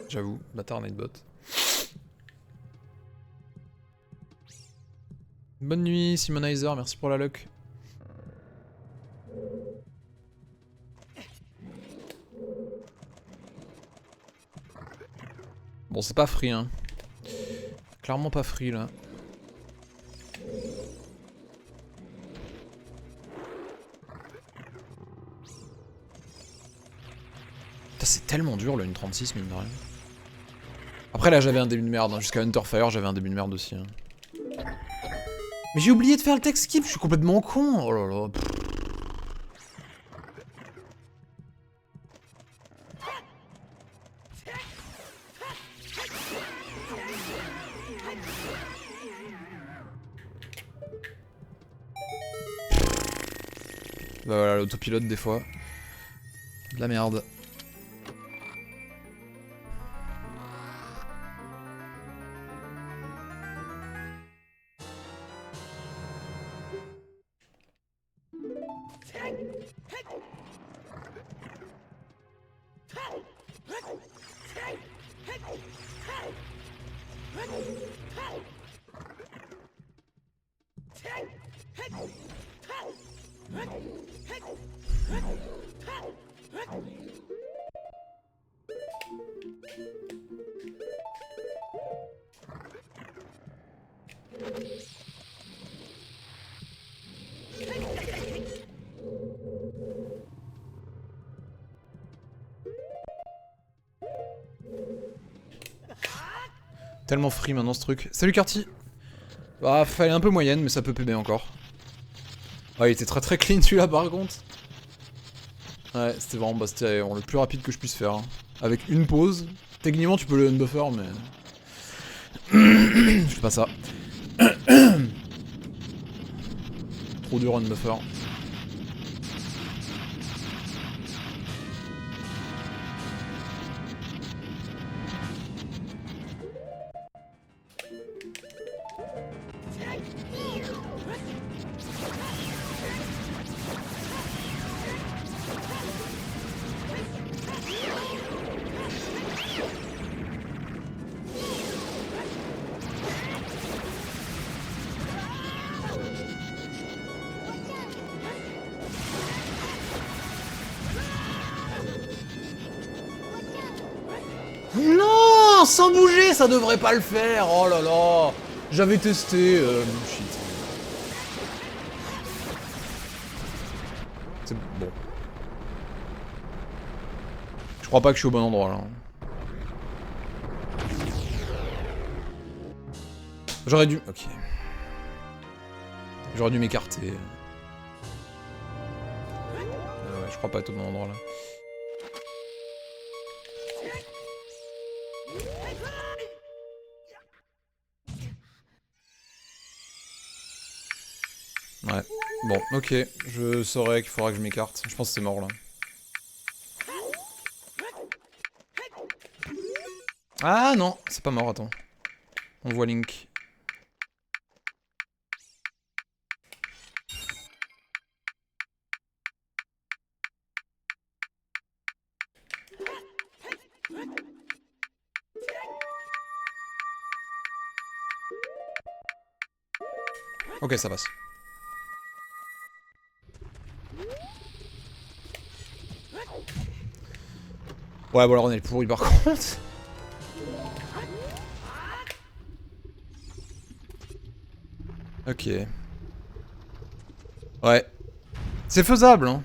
Speaker 1: J'avoue, bâtard Nightbot. Bonne nuit Simonizer, merci pour la luck. Bon c'est pas free hein. Clairement pas free là. Putain c'est tellement dur le N36 mine de rien. Après là j'avais un début de merde, hein. Jusqu'à Hunterfire j'avais un début de merde aussi. Hein. Mais j'ai oublié de faire le tech skip, je suis complètement con. Oh là là. Bah voilà, l'autopilote des fois. De la merde. Tellement free maintenant ce truc. Salut Carty. Bah, fallait un peu moyenne, mais ça peut PB encore. Ah, il était très très clean celui-là par contre. Ouais, c'était vraiment c'était le plus rapide que je puisse faire. Hein. Avec une pause. Techniquement, tu peux le unbuffer, mais. Je fais pas ça. Trop dur unbuffer. Non, sans bouger, ça devrait pas le faire. Oh là là. J'avais testé. Shit. C'est bon. Je crois pas que je suis au bon endroit là. J'aurais dû. Ok. J'aurais dû m'écarter. Ouais, je crois pas être au bon endroit là. Ouais. Bon, ok. Je saurais qu'il faudra que je m'écarte. Je pense que c'est mort là. Ah non, c'est pas mort, attends. On voit Link. Ok, ça passe. Ouais, bon alors on est pourri par contre. Ok. Ouais. C'est faisable, hein.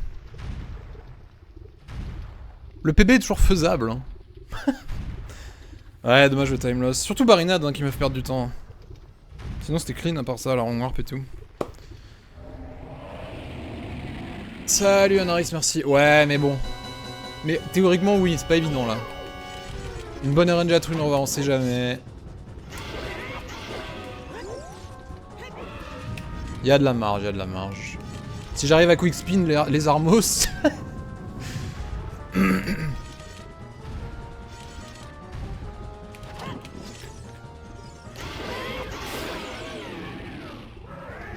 Speaker 1: Le PB est toujours faisable, hein. Ouais, dommage le time loss. Surtout Barinade hein, qui me fait perdre du temps. Sinon c'était clean à part ça, la Rong Warp et tout. Salut Anaris, merci. Ouais, mais bon. Mais théoriquement, oui, c'est pas évident là. Une bonne RNG à Trunova, on sait jamais. Y'a de la marge, y'a de la marge. Si j'arrive à quick spin les Armos.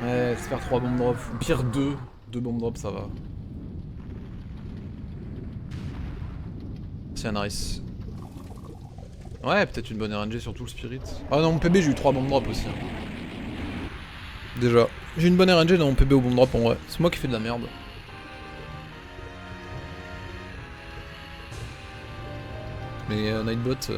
Speaker 1: Ouais, se faire 3 bombes drop. Pire 2. 2 bombes drop, ça va. C'est un nice. Ouais, peut-être une bonne RNG sur tout le spirit. Ah non, mon PB, j'ai eu 3 bombes drop aussi. Hein. Déjà. J'ai une bonne RNG dans mon PB au bomb drop en vrai. C'est moi qui fais de la merde. Mais Nightbot...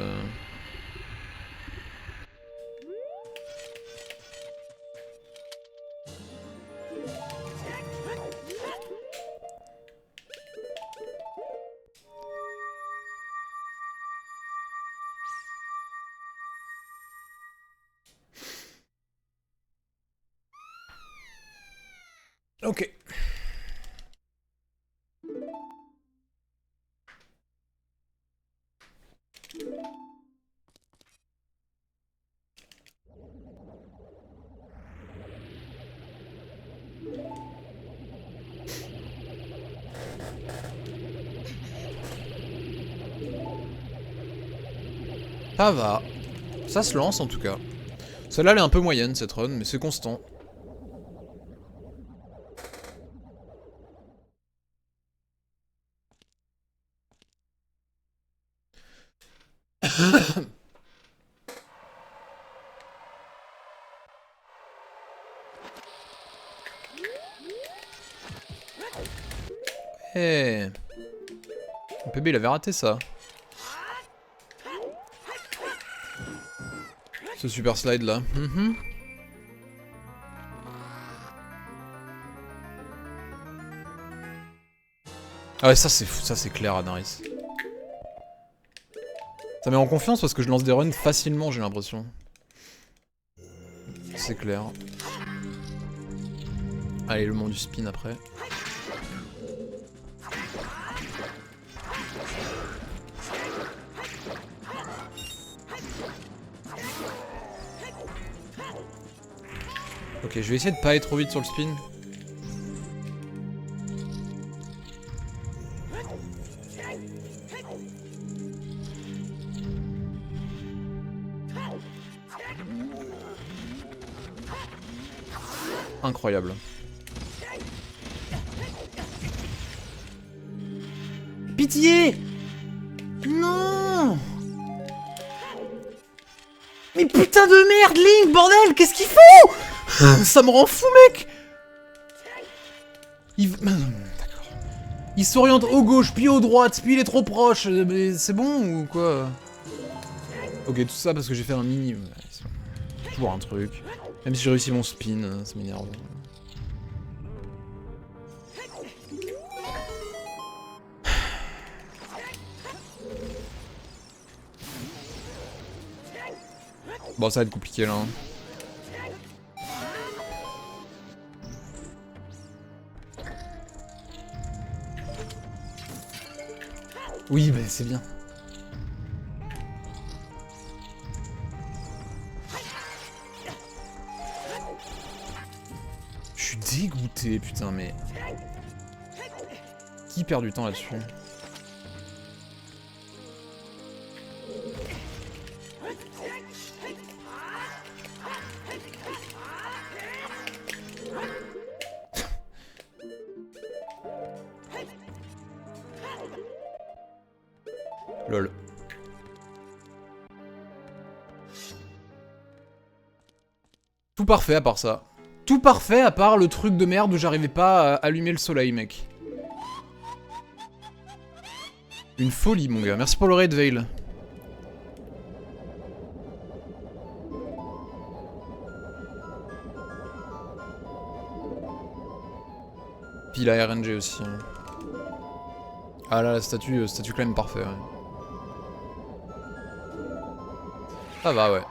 Speaker 1: Ok. Ça va. Ça se lance en tout cas. Celle-là elle est un peu moyenne cette run, mais c'est constant. Eh, le PB il avait raté ça. Ce super slide là. Ah ouais, ça c'est fou, ça c'est clair Adaris. Ça met en confiance parce que je lance des runs facilement, j'ai l'impression. C'est clair. Allez, le monde du spin après. Ok, je vais essayer de pas aller trop vite sur le spin. Incroyable. Pitié! Non! Mais putain de merde, Link, bordel, qu'est-ce qu'il faut? Ça me rend fou, mec! D'accord. Il s'oriente au gauche, puis au droite, puis il est trop proche. Mais c'est bon ou quoi? Ok, tout ça parce que j'ai fait un mini. Toujours un truc. Même si j'ai réussi mon spin, ça m'énerve. Bon, ça va être compliqué là. Hein. Oui, bah c'est bien. Je suis dégoûté, putain, mais... Qui perd du temps là-dessus? Lol. Tout parfait à part ça. Tout parfait à part le truc de merde où j'arrivais pas à allumer le soleil, mec. Une folie, mon gars. Merci pour le raid, Veil. Puis la RNG aussi. Ah là, la statue quand même parfait, ouais. Ça va, ouais.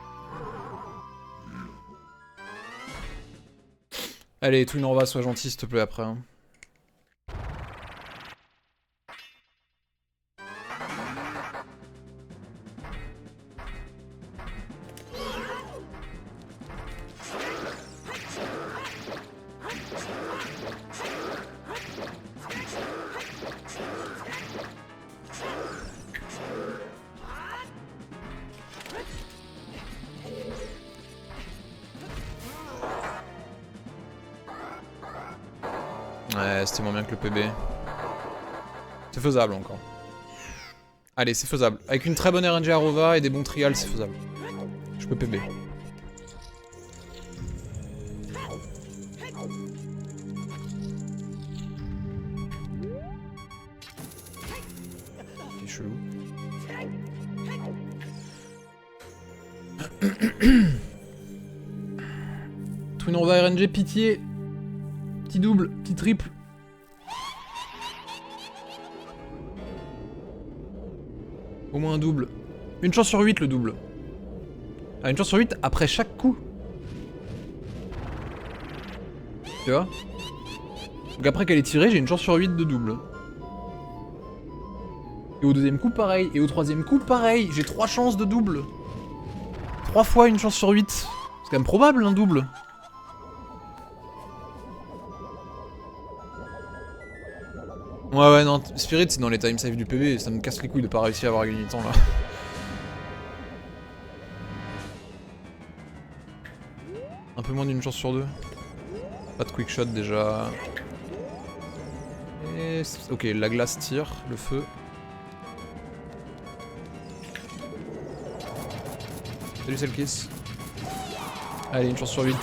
Speaker 1: Allez, Twin Orva, sois gentil s'il te plaît après. Hein. Ouais, c'était moins bien que le PB. C'est faisable encore. Allez, c'est faisable. Avec une très bonne RNG à Rova et des bons trials, c'est faisable. Je peux PB. C'est chelou. Twin Rova RNG, pitié. Petit double, petit triple. Au moins un double. Une chance sur 8 le double. Ah, une chance sur 8 après chaque coup. Tu vois? Donc après qu'elle est tirée, j'ai une chance sur 8 de double. Et au deuxième coup, pareil. Et au troisième coup, pareil. J'ai 3 chances de double. 3 fois une chance sur 8. C'est quand même probable un double. Ouais, non, Spirit c'est dans les time save du PB, ça me casse les couilles de pas réussir à avoir gagné du temps là. Un peu moins d'une chance sur 2. Pas de quick shot déjà. Et... Ok, la glace tire, le feu. Salut Selkiss. Allez, une chance sur 8.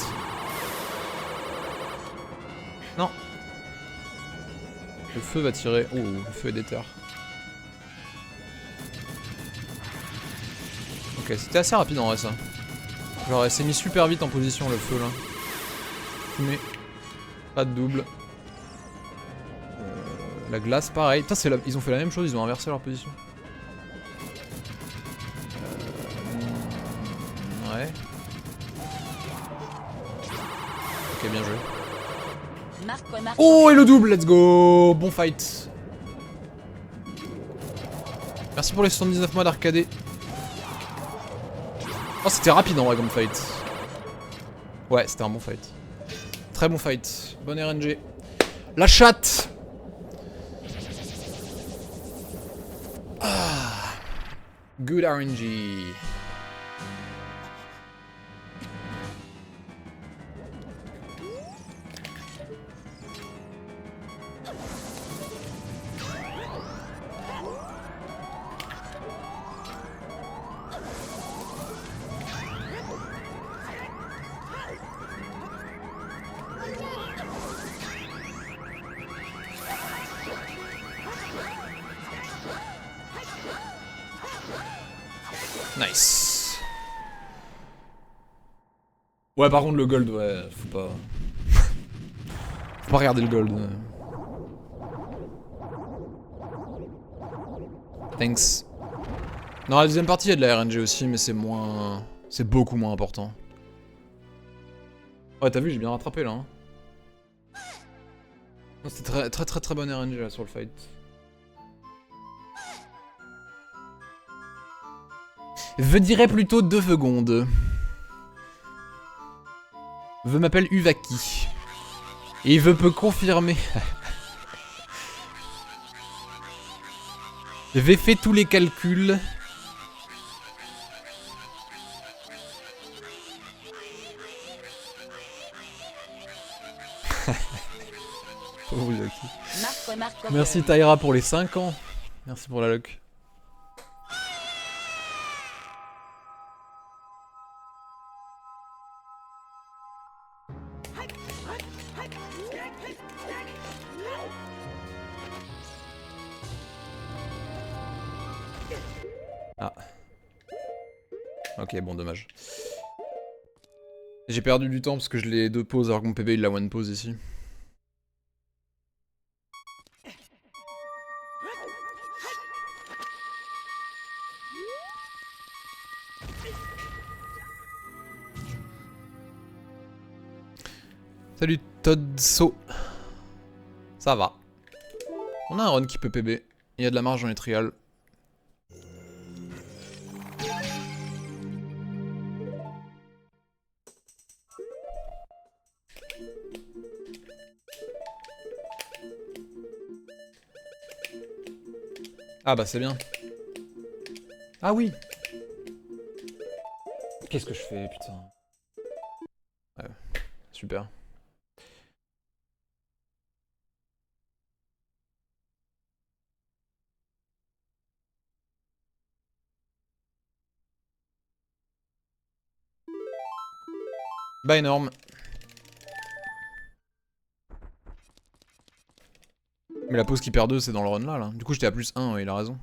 Speaker 1: Non. Le feu va tirer. Oh, le feu est déter. Ok, c'était assez rapide en vrai ça. Genre, elle s'est mis super vite en position le feu là. Mais pas de double. La glace, pareil. Putain, ils ont fait la même chose, ils ont inversé leur position. Ouais. Ok, bien joué. Oh, et le double, let's go. Bon fight. Merci pour les 79 mois d'arcadé. Oh, c'était rapide en vrai comme fight. Ouais, c'était un bon fight. Très bon fight. Bonne RNG. La chatte. Ah. Good RNG. Nice. Ouais, par contre, le gold, ouais, faut pas. Faut pas regarder le gold. Thanks. Non, la deuxième partie, il y a de la RNG aussi, mais c'est moins. C'est beaucoup moins important. Ouais, t'as vu, j'ai bien rattrapé là. Hein. C'était très bonne RNG là sur le fight. Je dirais plutôt 2 secondes. Je m'appelle Uvaki. Et je peux confirmer. J'ai fait tous les calculs. Oh, Uvaki. Merci Taïra pour les 5 ans. Merci pour la loc. Ah. Ok, bon, dommage. J'ai perdu du temps parce que je l'ai 2 pauses alors que mon PB il l'a 1 pause ici. Salut Toddso. Ça va. On a un run qui peut PB. Il y a de la marge dans les trials. Ah bah c'est bien. Ah oui. Qu'est-ce que je fais, putain. Ouais, super. Bah énorme. Mais la pause qui perd 2 c'est dans le run là. Du coup j'étais à plus 1, ouais, il a raison.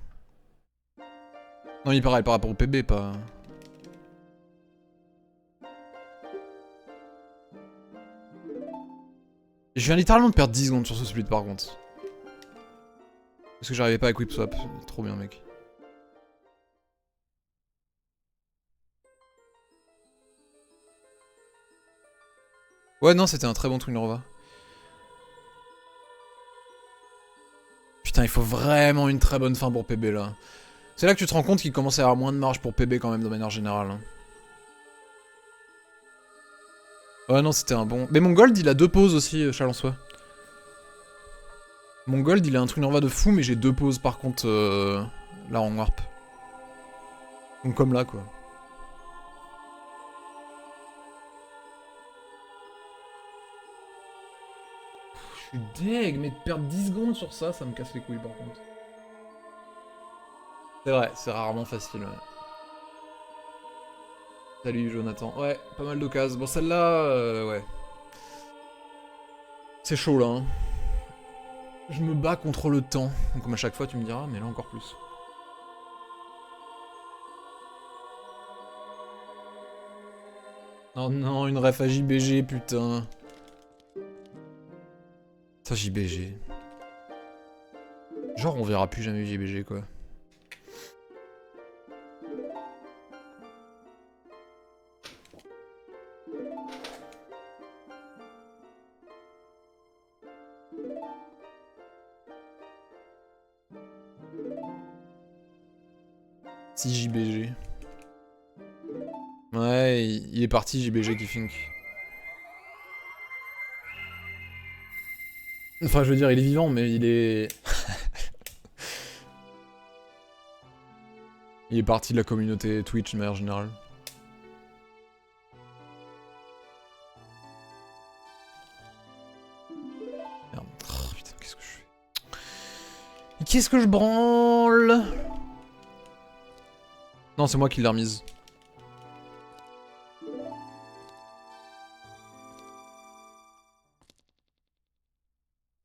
Speaker 1: Non il parle par rapport au PB, pas... Je viens littéralement de perdre 10 secondes sur ce split par contre. Parce que j'arrivais pas à quick swap. Trop bien mec. Ouais non c'était un très bon truc Nova. Putain il faut vraiment une très bonne fin pour PB là. C'est là que tu te rends compte qu'il commence à y avoir moins de marge pour PB quand même de manière générale. Hein. Ouais non c'était un bon... Mais mon gold il a 2 pauses aussi, Chalençois. Mon gold il a un truc Nova de fou mais j'ai 2 pauses par contre là en warp. Donc comme là quoi. Je suis deg, mais de perdre 10 secondes sur ça, ça me casse les couilles par contre. C'est vrai, c'est rarement facile. Ouais. Salut Jonathan. Ouais, pas mal d'occasions. Bon celle-là, ouais. C'est chaud là. Hein. Je me bats contre le temps. Comme à chaque fois tu me diras, mais là encore plus. Oh non, une ref à JBG, putain. Ça, JBG. Genre, on verra plus jamais JBG, quoi. Si JBG. Ouais, il est parti JBG qui think. Enfin, je veux dire, il est vivant, mais il est... il est parti de la communauté Twitch de manière générale. Merde. Oh, putain, qu'est-ce que je fais? Qu'est-ce que je branle? Non, c'est moi qui l'ai remise.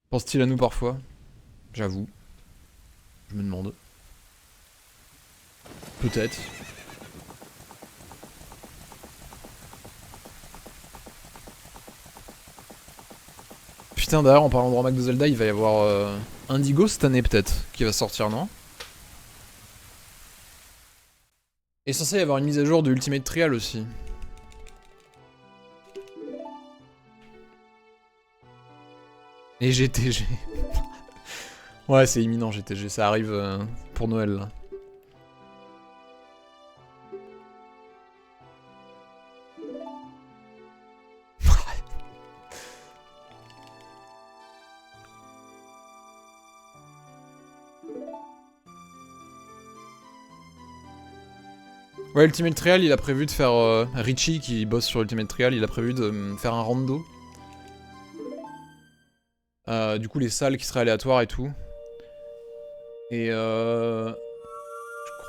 Speaker 1: Pense-t-il à nous parfois? J'avoue. Je me demande. Peut-être. Putain, d'ailleurs, en parlant de remake de Zelda, il va y avoir Indigo cette année, peut-être, qui va sortir, non? Et censé y avoir une mise à jour de Ultimate Trial aussi. Et GTG. Ouais, c'est imminent GTG, ça arrive pour Noël là. Ouais, Ultimate Trial, il a prévu de faire... Richie, qui bosse sur Ultimate Trial, il a prévu de faire un rando. Du coup, les salles qui seraient aléatoires et tout. Et je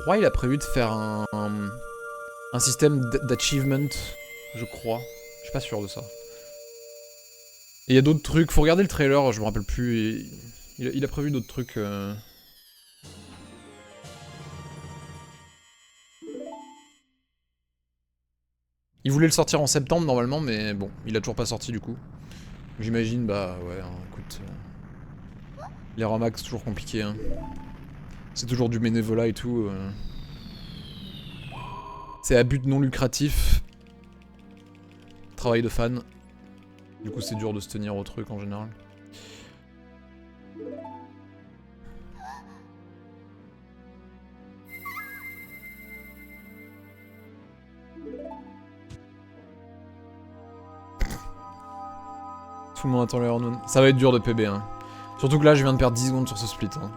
Speaker 1: crois il a prévu de faire un système d'achievement, je crois. Je suis pas sûr de ça. Et il y a d'autres trucs, faut regarder le trailer, je me rappelle plus. Il a prévu d'autres trucs. Il voulait le sortir en septembre normalement, mais bon, il a toujours pas sorti du coup. J'imagine, bah ouais, hein, écoute. Les remaks, c'est toujours compliqué. Hein. C'est toujours du bénévolat et tout. C'est à but non lucratif. Travail de fan. Du coup, c'est dur de se tenir au truc en général. Tout le monde attend les hormones. Ça va être dur de PB. Hein. Surtout que là, je viens de perdre 10 secondes sur ce split. Hein.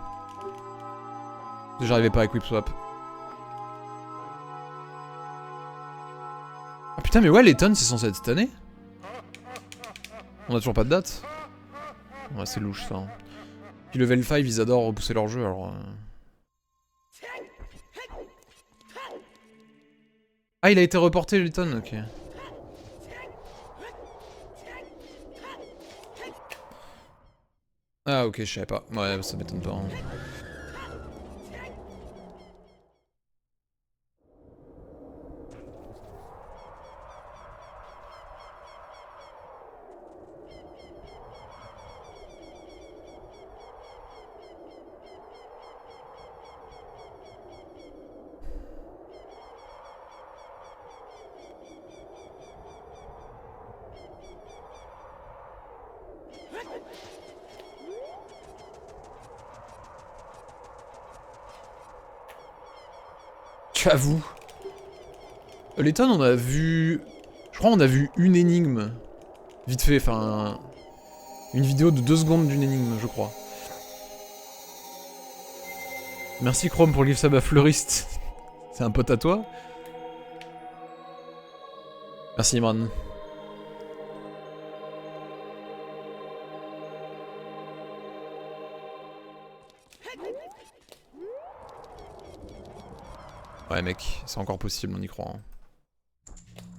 Speaker 1: J'arrivais pas avec Whip Swap. Ah putain, mais ouais, les tonnes, c'est censé être cette année. On a toujours pas de date. Ouais, c'est louche ça. Hein. Puis Level 5, ils adorent repousser leur jeu alors. Ah, il a été reporté, les tonnes, ok. Ah, ok, je savais pas. Ouais, ça m'étonne pas. Hein. J'avoue. Les tonnes, on a vu... Je crois on a vu une énigme. Vite fait, enfin... Une vidéo de 2 secondes d'une énigme, je crois. Merci Chrome pour le gift sub à Fleuriste. C'est un pote à toi? Merci Imran. Ouais mec, c'est encore possible, on y croit. Hein.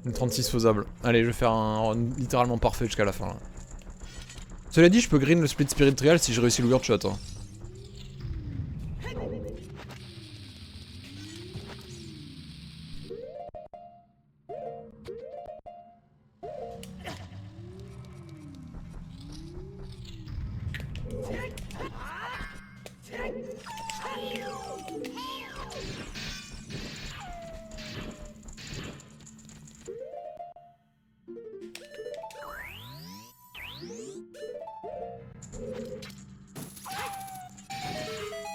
Speaker 1: Une 36 faisable. Allez, je vais faire un littéralement parfait jusqu'à la fin. Là. Cela dit, je peux green le split spirit trial si je réussis le weird shot. Hein.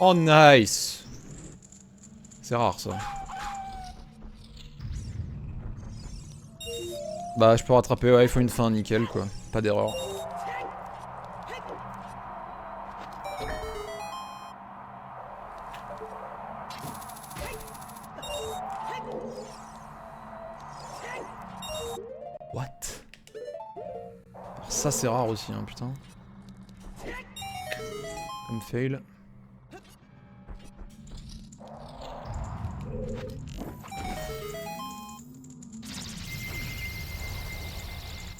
Speaker 1: Oh nice. C'est rare ça. Bah je peux rattraper, ouais il faut une fin nickel quoi, pas d'erreur. What? Alors ça c'est rare aussi hein putain. Comme fail.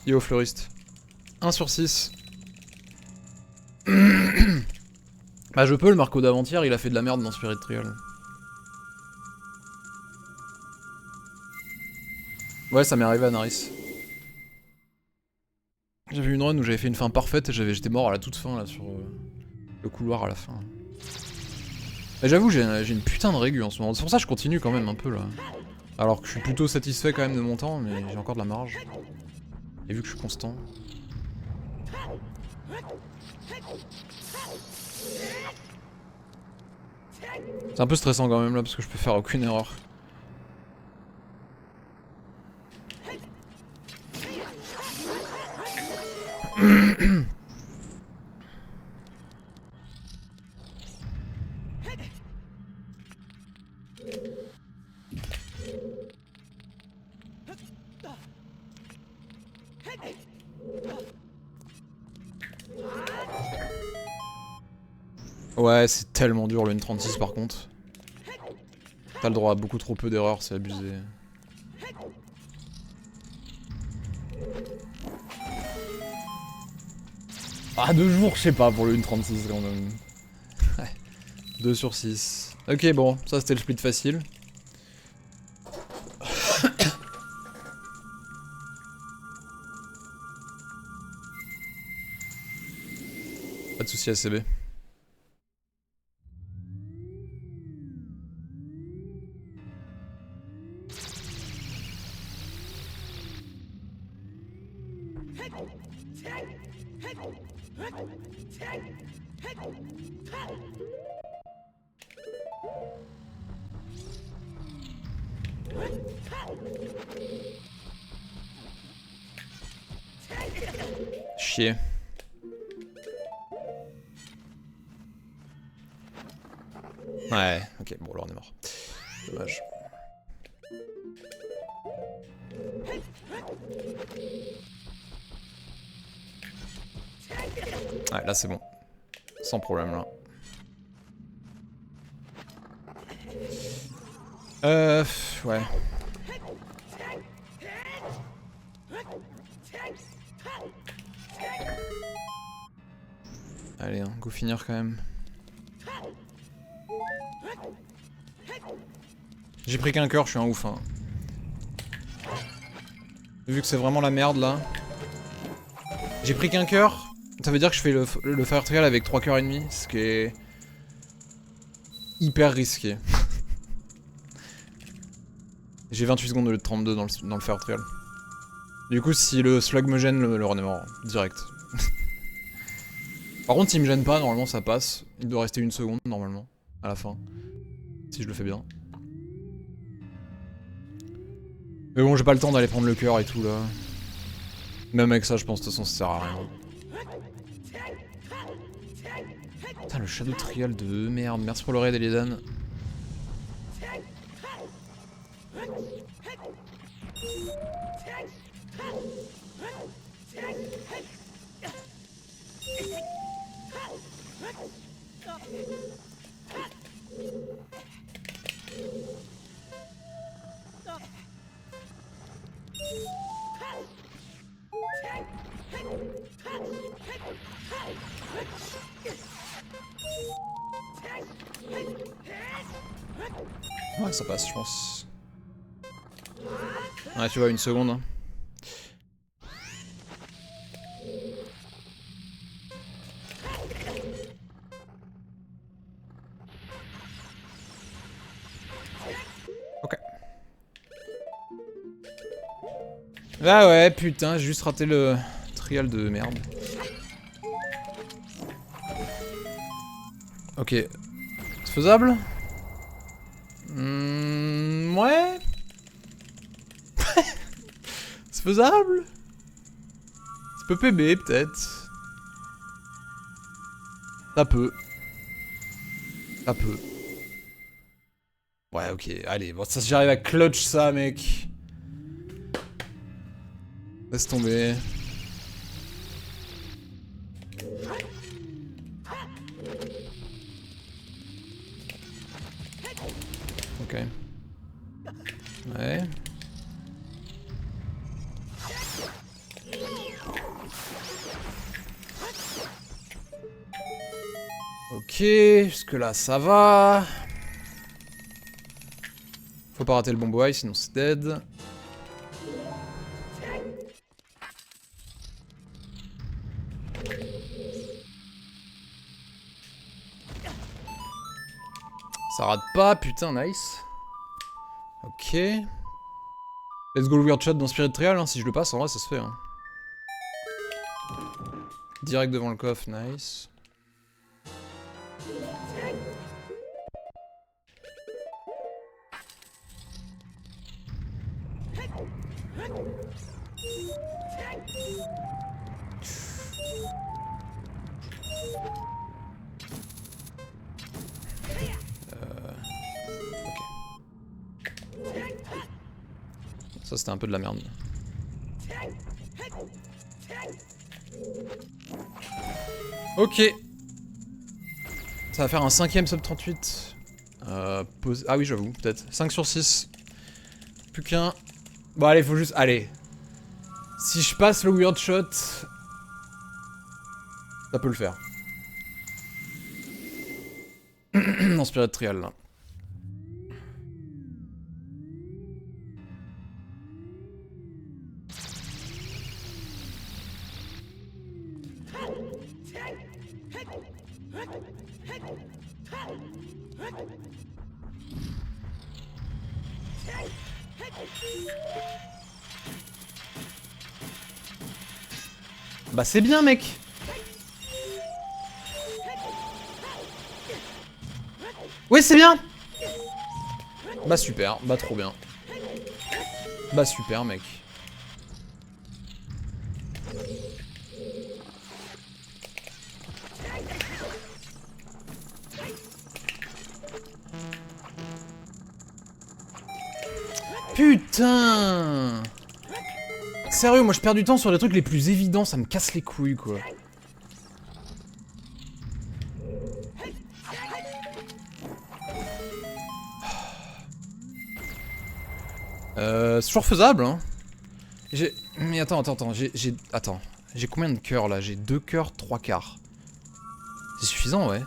Speaker 1: Yo fleuriste. 1 sur 6. Bah je peux, le Marco d'avant-hier il a fait de la merde dans Spirit Trial. Ouais ça m'est arrivé à Naris. J'avais une run où j'avais fait une fin parfaite et j'étais mort à la toute fin là sur le couloir à la fin. Mais j'avoue j'ai une putain de régu en ce moment, c'est pour ça que je continue quand même un peu là. Alors que je suis plutôt satisfait quand même de mon temps mais j'ai encore de la marge. Et vu que je suis constant. C'est un peu stressant quand même là parce que je peux faire aucune erreur. Ouais, c'est tellement dur le N36 par contre. T'as le droit à beaucoup trop peu d'erreurs, c'est abusé. Ah, 2 jours, je sais pas pour le N36 quand même. 2 sur 6. Ok, bon, ça c'était le split facile. Pas de soucis ACB. Chier. Ouais, ok, bon alors on est mort. Dommage. Ouais, là c'est bon. Sans problème là. Ouais. Allez, hein, go finir quand même. J'ai pris qu'un cœur, je suis un ouf. Hein. Vu que c'est vraiment la merde là. J'ai pris qu'un cœur. Ça veut dire que je fais le Fire Trial avec 3 cœurs et demi, ce qui est hyper risqué. J'ai 28 secondes au lieu de 32 dans le Fire Trial. Du coup, si le slug me gêne, le run est mort. Direct. Par contre, s'il me gêne pas, normalement ça passe. Il doit rester 1 seconde, normalement, à la fin. Si je le fais bien. Mais bon, j'ai pas le temps d'aller prendre le cœur et tout, là. Même avec ça, je pense, de toute façon, ça sert à rien. Putain, le Shadow Trial de merde. Merci pour le raid, Elidan. ça passe, je pense. Ouais, tu vois, une seconde. Hein. Ok. Ah ouais, putain, j'ai juste raté le trial de merde. Ok. C'est faisable? Ouais. C'est faisable? C'est peu PB peut-être. Ça peut. Ça peut. Ouais, ok, allez, bon, ça, j'arrive à clutch ça, mec. Laisse tomber. Ok. Ouais. Ok, jusque là ça va. Faut pas rater le bon boy, sinon c'est dead. Ça rate pas, putain, nice. Ok. Let's go le weird shot dans Spirit Trial, hein. Si je le passe, en vrai ça se fait. Hein. Direct devant le coffre, nice. Ça c'était un peu de la merde. Ok. Ça va faire un 5ème sub 38. Pause. Ah oui j'avoue, peut-être. 5 sur 6. Plus qu'un. Bon allez, faut juste... Allez. Si je passe le weird shot... Ça peut le faire. Dans Spirit Trial là. Bah c'est bien mec. Oui c'est bien. Bah super, bah trop bien. Bah super mec. Putain. Sérieux, moi je perds du temps sur les trucs les plus évidents, ça me casse les couilles quoi. C'est toujours faisable hein. Mais attends, attends. J'ai combien de cœurs là? J'ai 2 cœurs, 3 quarts. C'est suffisant ouais.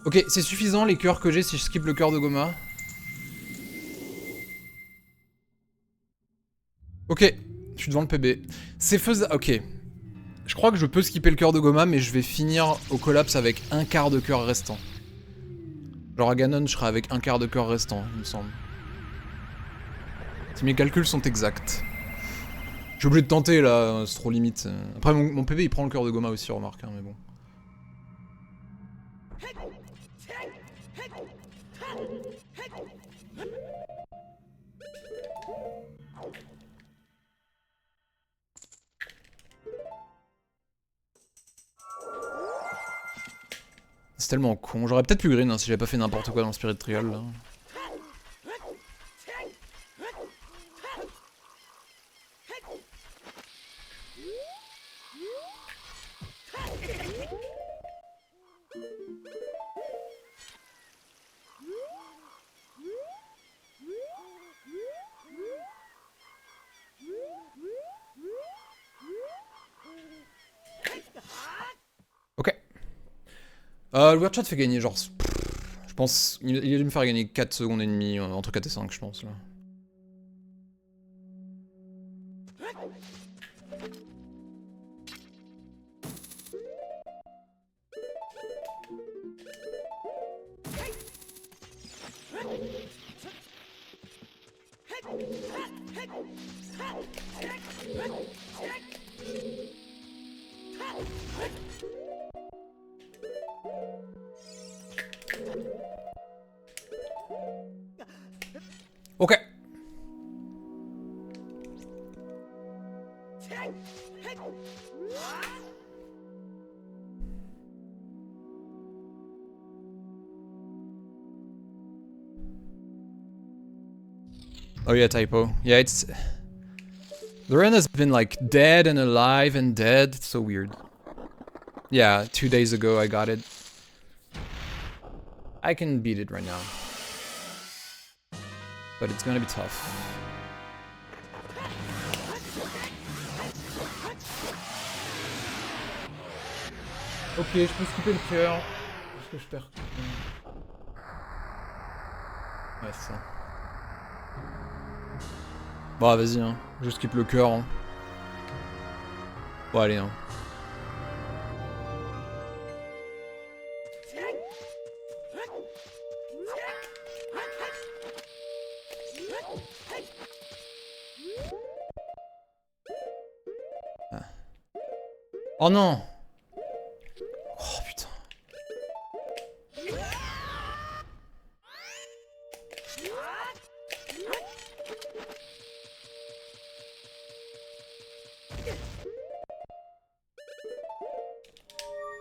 Speaker 1: Ok, c'est suffisant les cœurs que j'ai si je skip le cœur de Goma. Ok, je suis devant le PB. C'est faisable. Ok. Je crois que je peux skipper le cœur de Goma, mais je vais finir au collapse avec un quart de cœur restant. Genre à Ganon, je serai avec un quart de cœur restant, il me semble. Si mes calculs sont exacts. Je suis obligé de tenter là, c'est trop limite. Après, mon PB il prend le cœur de Goma aussi, remarque, hein, mais bon. C'est tellement con. J'aurais peut-être pu green hein, si j'avais pas fait n'importe quoi dans le Spirit Trial là. Ok. Le Weird Shot fait gagner genre... pense... Il a dû me faire gagner 4 secondes et demie, entre 4 et 5 je pense là. Ok. Oh yeah, typo. Yeah, it's... The run has been like dead and alive and dead. It's so weird. Yeah, 2 days ago I got it. I can beat it right now. But it's gonna be tough. Ok, je peux skipper le cœur. Parce que je perds. Ouais, c'est ça. Bon, vas-y, hein. Je skip le cœur. Hein. Bon, allez, hein. Ah. Oh non! Oh putain.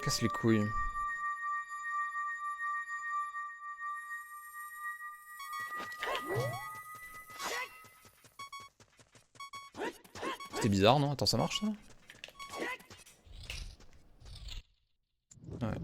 Speaker 1: Casse les couilles. C'était bizarre, non? Attends, ça marche ça? Ouais.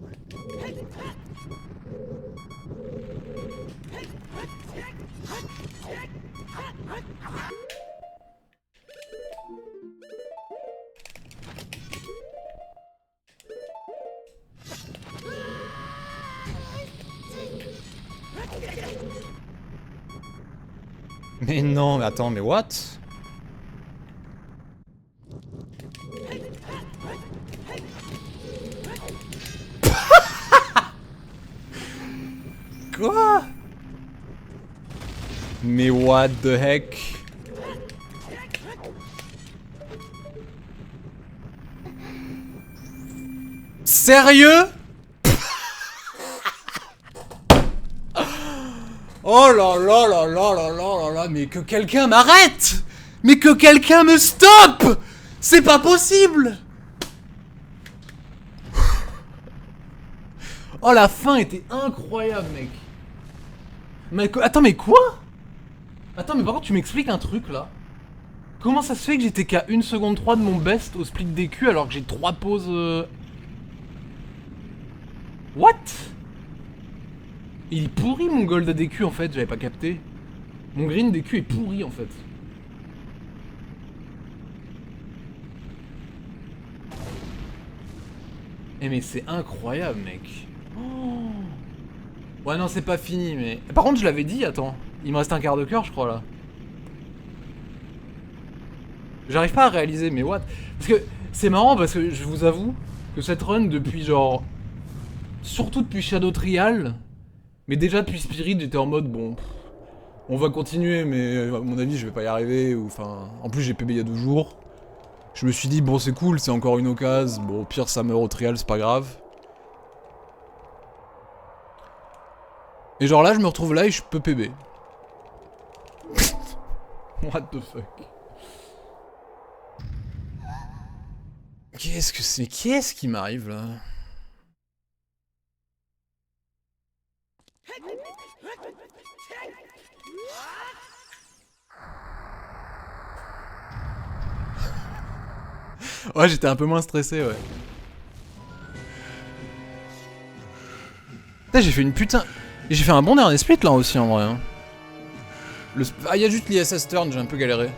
Speaker 1: Mais non, mais attends, mais what? Quoi? Mais what the heck? Sérieux? Oh là là là là là là là là, mais que quelqu'un m'arrête! Mais que quelqu'un me stoppe! C'est pas possible! Oh, la fin était incroyable, mec. Mais attends, mais quoi? Attends, mais par contre, tu m'expliques un truc, là. Comment ça se fait que j'étais qu'à 1 seconde 3 de mon best au split DQ alors que j'ai 3 pauses... What? Il est pourri mon gold à DQ en fait, j'avais pas capté. Mon green DQ est pourri en fait. Eh mais c'est incroyable mec. Oh. Ouais non c'est pas fini mais... Par contre je l'avais dit, attends. Il me reste un quart de cœur je crois là. J'arrive pas à réaliser mais what? Parce que c'est marrant parce que je vous avoue que cette run depuis genre... Surtout depuis Shadow Trial... Mais déjà depuis Spirit j'étais en mode bon... On va continuer mais à mon avis je vais pas y arriver ou enfin... En plus j'ai PB il y a 2 jours. Je me suis dit bon c'est cool, c'est encore une occasion. Bon au pire ça meurt au trial, c'est pas grave. Et genre là je me retrouve là et je peux PB. What the fuck? Qu'est-ce que c'est? Qu'est-ce qui m'arrive là? Ouais, j'étais un peu moins stressé, ouais. Putain, j'ai fait une putain... J'ai fait un bon dernier split là aussi en vrai. Hein. Ah, il y a juste l'ISS turn, j'ai un peu galéré.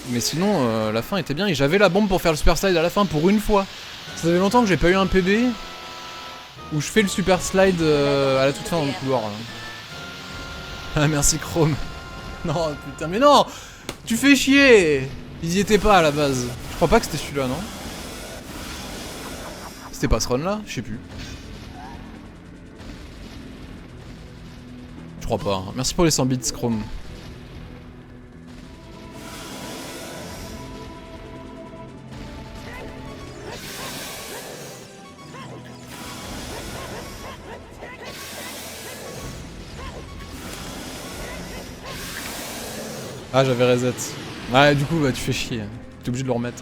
Speaker 1: Mais sinon, la fin était bien et j'avais la bombe pour faire le super slide à la fin pour une fois. Ça faisait longtemps que j'ai pas eu un PB Où je fais le super slide à la toute fin dans le couloir. Là. Ah merci Chrome. Non putain mais non. Tu fais chier. Ils y étaient pas à la base. Je crois pas que c'était celui-là non. C'était pas ce run là? Je sais plus. Je crois pas. Hein. Merci pour les 100 bits Chrome. Ah j'avais reset. Ouais du coup bah tu fais chier. T'es obligé de le remettre.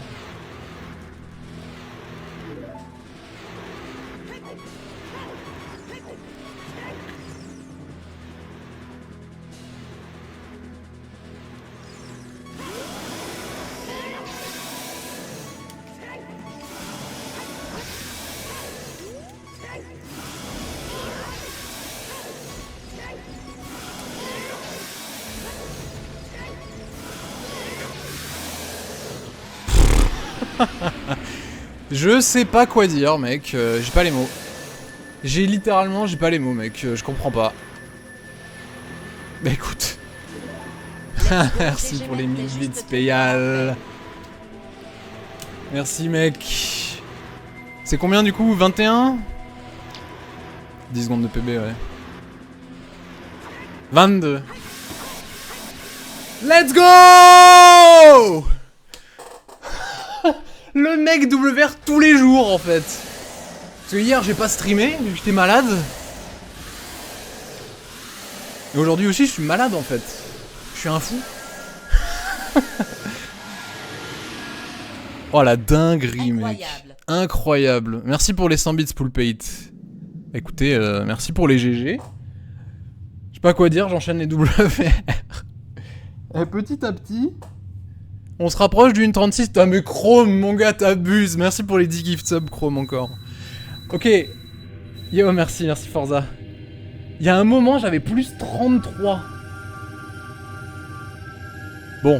Speaker 1: Je sais pas quoi dire mec, j'ai pas les mots. J'ai littéralement, j'ai pas les mots mec, je comprends pas. Bah écoute. Merci pour les 1000 bits payal. Merci mec. C'est combien du coup? 21? 10 secondes de PB ouais. 22. Let's go! Le mec WR tous les jours en fait. Parce que hier j'ai pas streamé vu que j'étais malade. Et aujourd'hui aussi je suis malade en fait. Je suis un fou. Oh la dinguerie mec. Incroyable. Merci pour les 100 bits Poolpate. Écoutez, merci pour les GG. Je sais pas quoi dire, j'enchaîne les WR. Et petit à petit... On se rapproche d'une 36. Ah mais Chrome, mon gars, t'abuses. Merci pour les 10 gift subs, Chrome, encore. Ok. Yo, merci Forza. Il y a un moment, j'avais plus 33. Bon.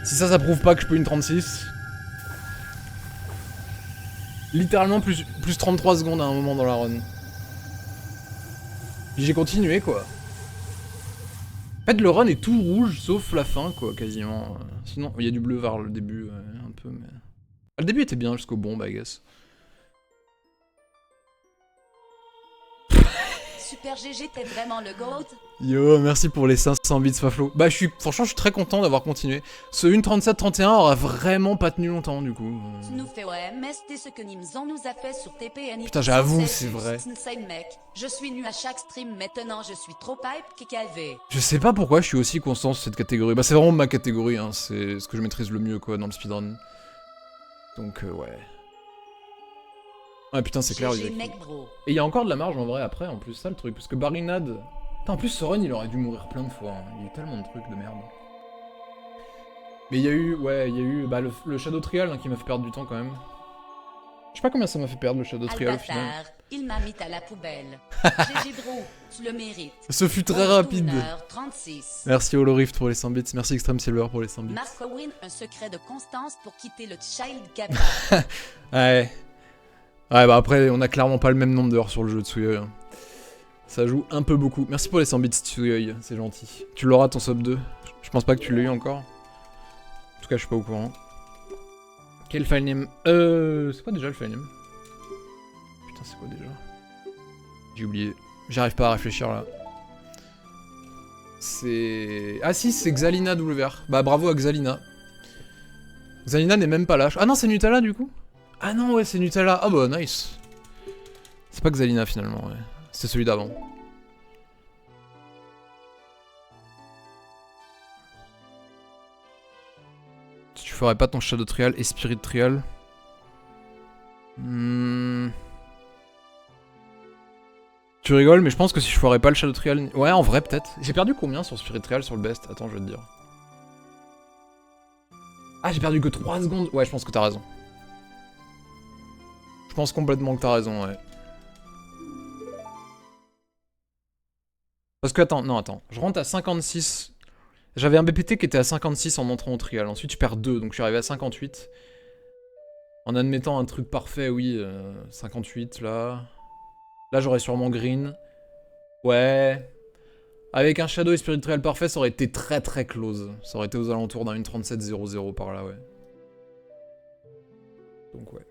Speaker 1: Si ça prouve pas que je peux une 36. Littéralement, plus 33 secondes à un moment dans la run. Puis j'ai continué, quoi. En fait, le run est tout rouge, sauf la fin, quoi, quasiment. Sinon, il y a du bleu vers le début, un peu, mais... Le début était bien jusqu'au bomb, I guess.
Speaker 2: Super GG, t'es vraiment le GOAT.
Speaker 1: Yo, merci pour les 500 bits, Faflo. Bah, franchement, je suis très content d'avoir continué. Ce 1.37.31 aura vraiment pas tenu longtemps, du coup.
Speaker 2: Tu nous fais OMST ce que Nimzon nous a fait sur TPN.
Speaker 1: Putain, j'avoue, c'est vrai.
Speaker 2: Mec. Je suis nu à chaque stream maintenant, je suis trop hype qu'écalvé.
Speaker 1: Je sais pas pourquoi je suis aussi constant sur cette catégorie. Bah, c'est vraiment ma catégorie, hein. C'est ce que je maîtrise le mieux, quoi, dans le speedrun. Donc, ouais. Ouais, putain, c'est clair. Et il y a encore de la marge en vrai après, en plus, ça le truc. Parce que Barinade. Putain, en plus, ce run il aurait dû mourir plein de fois. Hein. Il y a eu tellement de trucs de merde. Mais il y a eu, ouais, il y a eu bah, le Shadow Trial hein, qui m'a fait perdre du temps quand même. Je sais pas combien ça m'a fait perdre le Shadow Trial au final.
Speaker 2: Il m'a mis à la poubelle. GG bro, tu le mérites.
Speaker 1: Ce fut très rapide. Merci Holorift pour les 100 bits. Merci Extreme Silver pour les 100 bits.
Speaker 2: Mark Owen, un secret de constance pour quitter le Child Gap.
Speaker 1: Ouais. Ouais, bah après, on a clairement pas le même nombre d'heures sur le jeu de Tsuyoy. Hein. Ça joue un peu beaucoup. Merci pour les 100 bits Tsuyoy, c'est gentil. Tu l'auras ton sub 2. Je pense pas que tu l'aies eu encore. En tout cas, je suis pas au courant. Quel file name? C'est quoi déjà le file name? Putain, c'est quoi déjà? J'ai oublié. J'arrive pas à réfléchir là. C'est... Ah si, c'est Xalina WR. Bah bravo à Xalina. Xalina n'est même pas là. Ah non, c'est Nutella du coup? Ah non, ouais, c'est Nutella. Ah bah, nice. C'est pas Xalina finalement, ouais. C'était celui d'avant. Si tu ferais pas ton Shadow Trial et Spirit Trial. Tu rigoles, mais je pense que si je ferais pas le Shadow Trial... Ouais, en vrai, peut-être. J'ai perdu combien sur Spirit Trial sur le best? Attends, je vais te dire. Ah, j'ai perdu que 3 secondes. Ouais, je pense que t'as raison. Je pense complètement que t'as raison, ouais. Parce que, attends, non, attends. Je rentre à 56. J'avais un BPT qui était à 56 en entrant au trial. Ensuite, je perds 2, donc je suis arrivé à 58. En admettant un truc parfait, oui. 58, là. Là, j'aurais sûrement green. Ouais. Avec un Shadow et Spirit Trail parfait, ça aurait été très très close. Ça aurait été aux alentours d'un 1.37.00 par là, ouais. Donc ouais.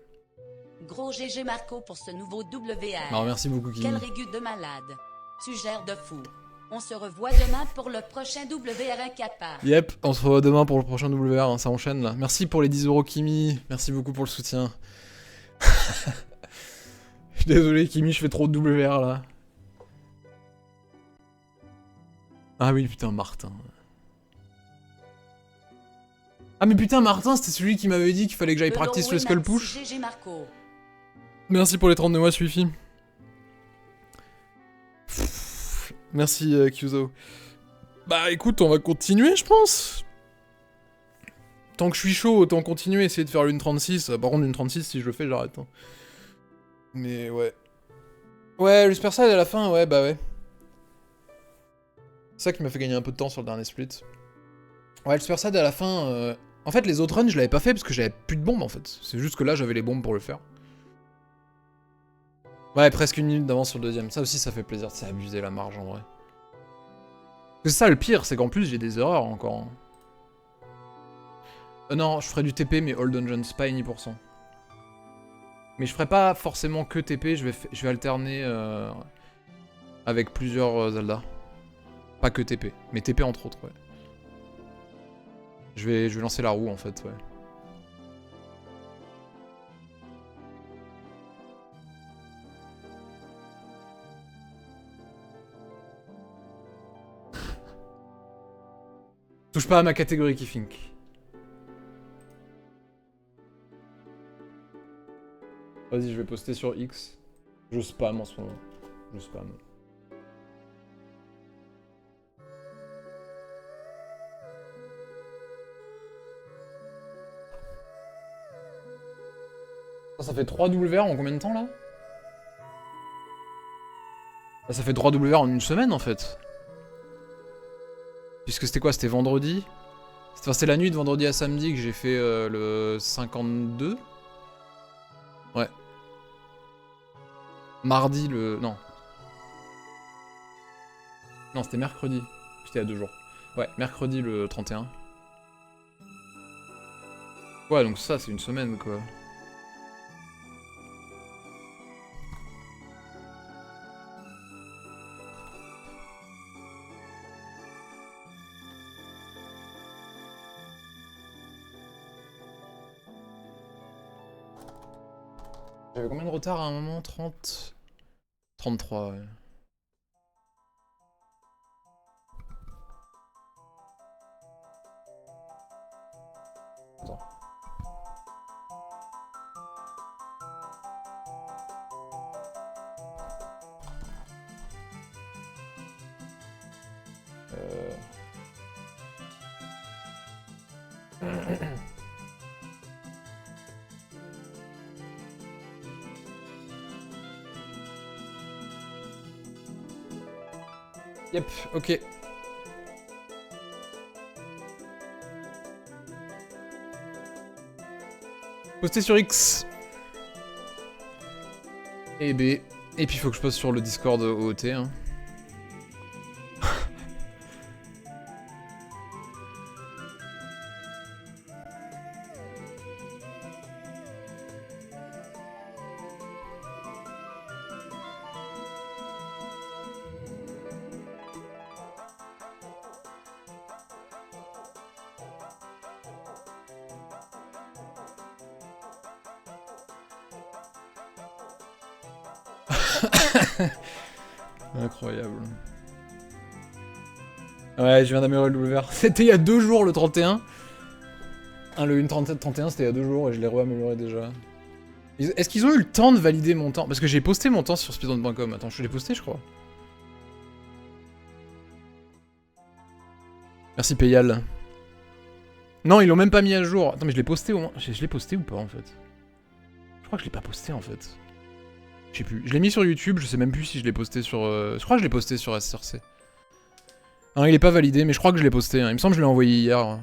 Speaker 2: Gros GG Marco pour ce nouveau WR.
Speaker 1: Alors merci beaucoup, Kimi.
Speaker 2: Quel régu de malade. Tu gères de fou. On se revoit demain pour le prochain WR incapable.
Speaker 1: Yep, on se revoit demain pour le prochain WR, hein, ça enchaîne là. Merci pour les 10 euros, Kimi. Merci beaucoup pour le soutien. Je suis désolé, Kimi, je fais trop de WR là. Ah oui, putain, Martin. Ah mais putain, Martin, c'était celui qui m'avait dit qu'il fallait que j'aille practice le skull push.
Speaker 2: GG Marco.
Speaker 1: Merci pour les 32 mois, Suifi. Merci, Kyuzo. Bah écoute, on va continuer, je pense. Tant que je suis chaud, autant continuer, essayer de faire l'une 36. Par contre, une 36, si je le fais, j'arrête. Hein. Mais ouais. Ouais, le Spearside à la fin, ouais, bah ouais. C'est ça qui m'a fait gagner un peu de temps sur le dernier split. Ouais, le Spearside à la fin... En fait, les autres runs, je l'avais pas fait parce que j'avais plus de bombes, en fait. C'est juste que là, j'avais les bombes pour le faire. Ouais, presque une minute d'avance sur le deuxième. Ça aussi, ça fait plaisir. C'est abusé la marge, en vrai. C'est ça le pire, c'est qu'en plus, j'ai des erreurs encore. Non, je ferai du TP, mais All Dungeons, pas any %. Mais je ferai pas forcément que TP, je vais alterner avec plusieurs Zelda. Pas que TP, mais TP entre autres, ouais. Je vais lancer la roue en fait, ouais. Touche pas à ma catégorie Keyfink. Vas-y, je vais poster sur X. Je spam en ce moment. Je spam. Ça fait 3 WR en combien de temps là? Ça fait 3 WR en une semaine en fait. Puisque c'était quoi? C'était vendredi? Enfin, c'était la nuit de vendredi à samedi que j'ai fait le 52. Ouais. Mardi le... Non. Non, c'était mercredi. J'étais à 2 jours. Ouais, mercredi le 31. Ouais, donc ça, c'est une semaine, quoi. J'avais combien de retard à un moment? 30... 33, ouais. Attends. Yep, ok. Poster sur X. Et B. Et puis il faut que je poste sur le Discord OOT. Hein. Incroyable. Ouais, je viens d'améliorer le WR. C'était il y a 2 jours le 31. Hein, le 1.37.31 c'était il y a 2 jours et je l'ai re-amélioré déjà. Est-ce qu'ils ont eu le temps de valider mon temps? Parce que j'ai posté mon temps sur speedrun.com. Attends, je l'ai posté je crois. Merci Payal. Non, ils l'ont même pas mis à jour. Attends, mais je l'ai posté au moins. Je l'ai posté ou pas en fait? Je crois que je l'ai pas posté en fait. Je sais plus. Je l'ai mis sur YouTube, je sais même plus si je l'ai posté sur... Je crois que je l'ai posté sur SRC. Hein, il est pas validé, mais je crois que je l'ai posté. Hein. Il me semble que je l'ai envoyé hier.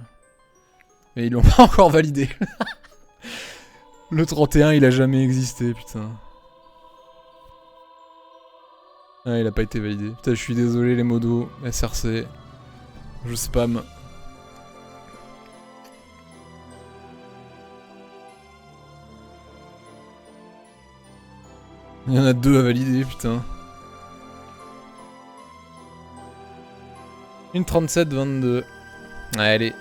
Speaker 1: Mais ils l'ont pas encore validé. Le 31, il a jamais existé, putain. Ah, il a pas été validé. Putain, je suis désolé les modos. SRC. Je spam. Il y en a 2 à valider, putain. Une 37-22. Ouais, allez.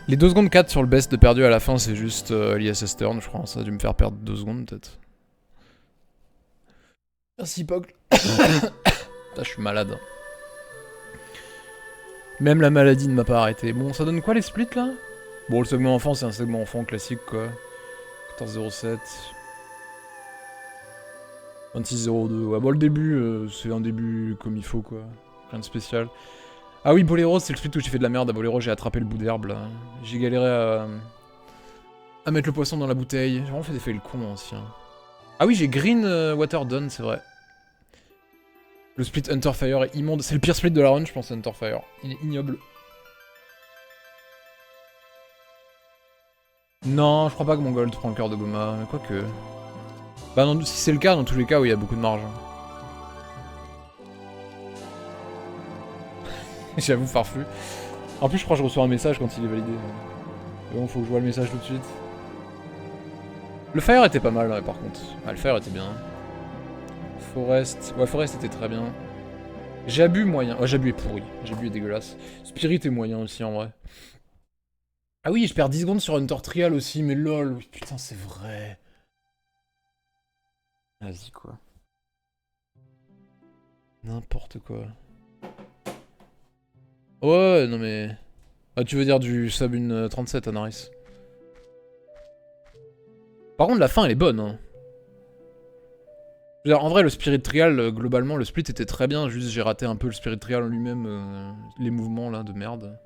Speaker 1: Les 2 secondes 4 sur le best de perdu à la fin, c'est juste l'ISS turn, je crois. Ça a dû me faire perdre 2 secondes, peut-être. Merci, Pogle. Putain, je suis malade. Même la maladie ne m'a pas arrêté. Bon, ça donne quoi les splits, là? Bon, le segment enfant, c'est un segment enfant classique, quoi. 14-07. 26-02. Ouais, bon, le début, c'est un début comme il faut, quoi. Rien de spécial. Ah oui, Boléro, c'est le split où j'ai fait de la merde. À Boléro, j'ai attrapé le bout d'herbe, là. J'ai galéré à mettre le poisson dans la bouteille. J'ai vraiment fait le con, ancien. Ah oui, j'ai Green Water Done, c'est vrai. Le split Hunterfire est immonde. C'est le pire split de la run, je pense, Hunterfire. Il est ignoble. Non, je crois pas que mon gold prend le cœur de Goma, mais quoique. Bah non, si c'est le cas, dans tous les cas où il y a beaucoup de marge. J'avoue, farfu. En plus, je crois que je reçois un message quand il est validé. Bon, faut que je vois le message tout de suite. Le fire était pas mal, ouais, par contre. Ah, le fire était bien. Forest. Ouais, Forest était très bien. J'abus moyen. Ouais, J'abus est pourri. J'abus est dégueulasse. Spirit est moyen aussi, en vrai. Ah oui, je perds 10 secondes sur Hunter Trial aussi, mais lol. Putain, c'est vrai. Vas-y, quoi. N'importe quoi. Ouais, non mais... Ah, tu veux dire du sub une 37, Anaris. Par contre, la fin, elle est bonne, hein. Je veux dire, en vrai, le Spirit Trial, globalement, le split était très bien. Juste, j'ai raté un peu le Spirit Trial en lui-même. Les mouvements, là, de merde.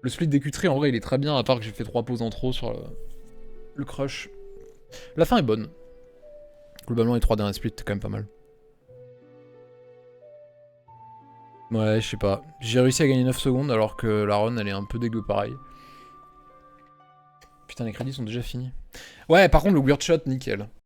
Speaker 1: Le split des Q3, en vrai, il est très bien, à part que j'ai fait 3 pauses en trop sur le crush. La fin est bonne. Globalement, les 3 derniers splits, c'est quand même pas mal. Ouais, je sais pas. J'ai réussi à gagner 9 secondes, alors que la run, elle est un peu dégueu pareil. Putain, les crédits sont déjà finis. Ouais, par contre, le weird shot, nickel.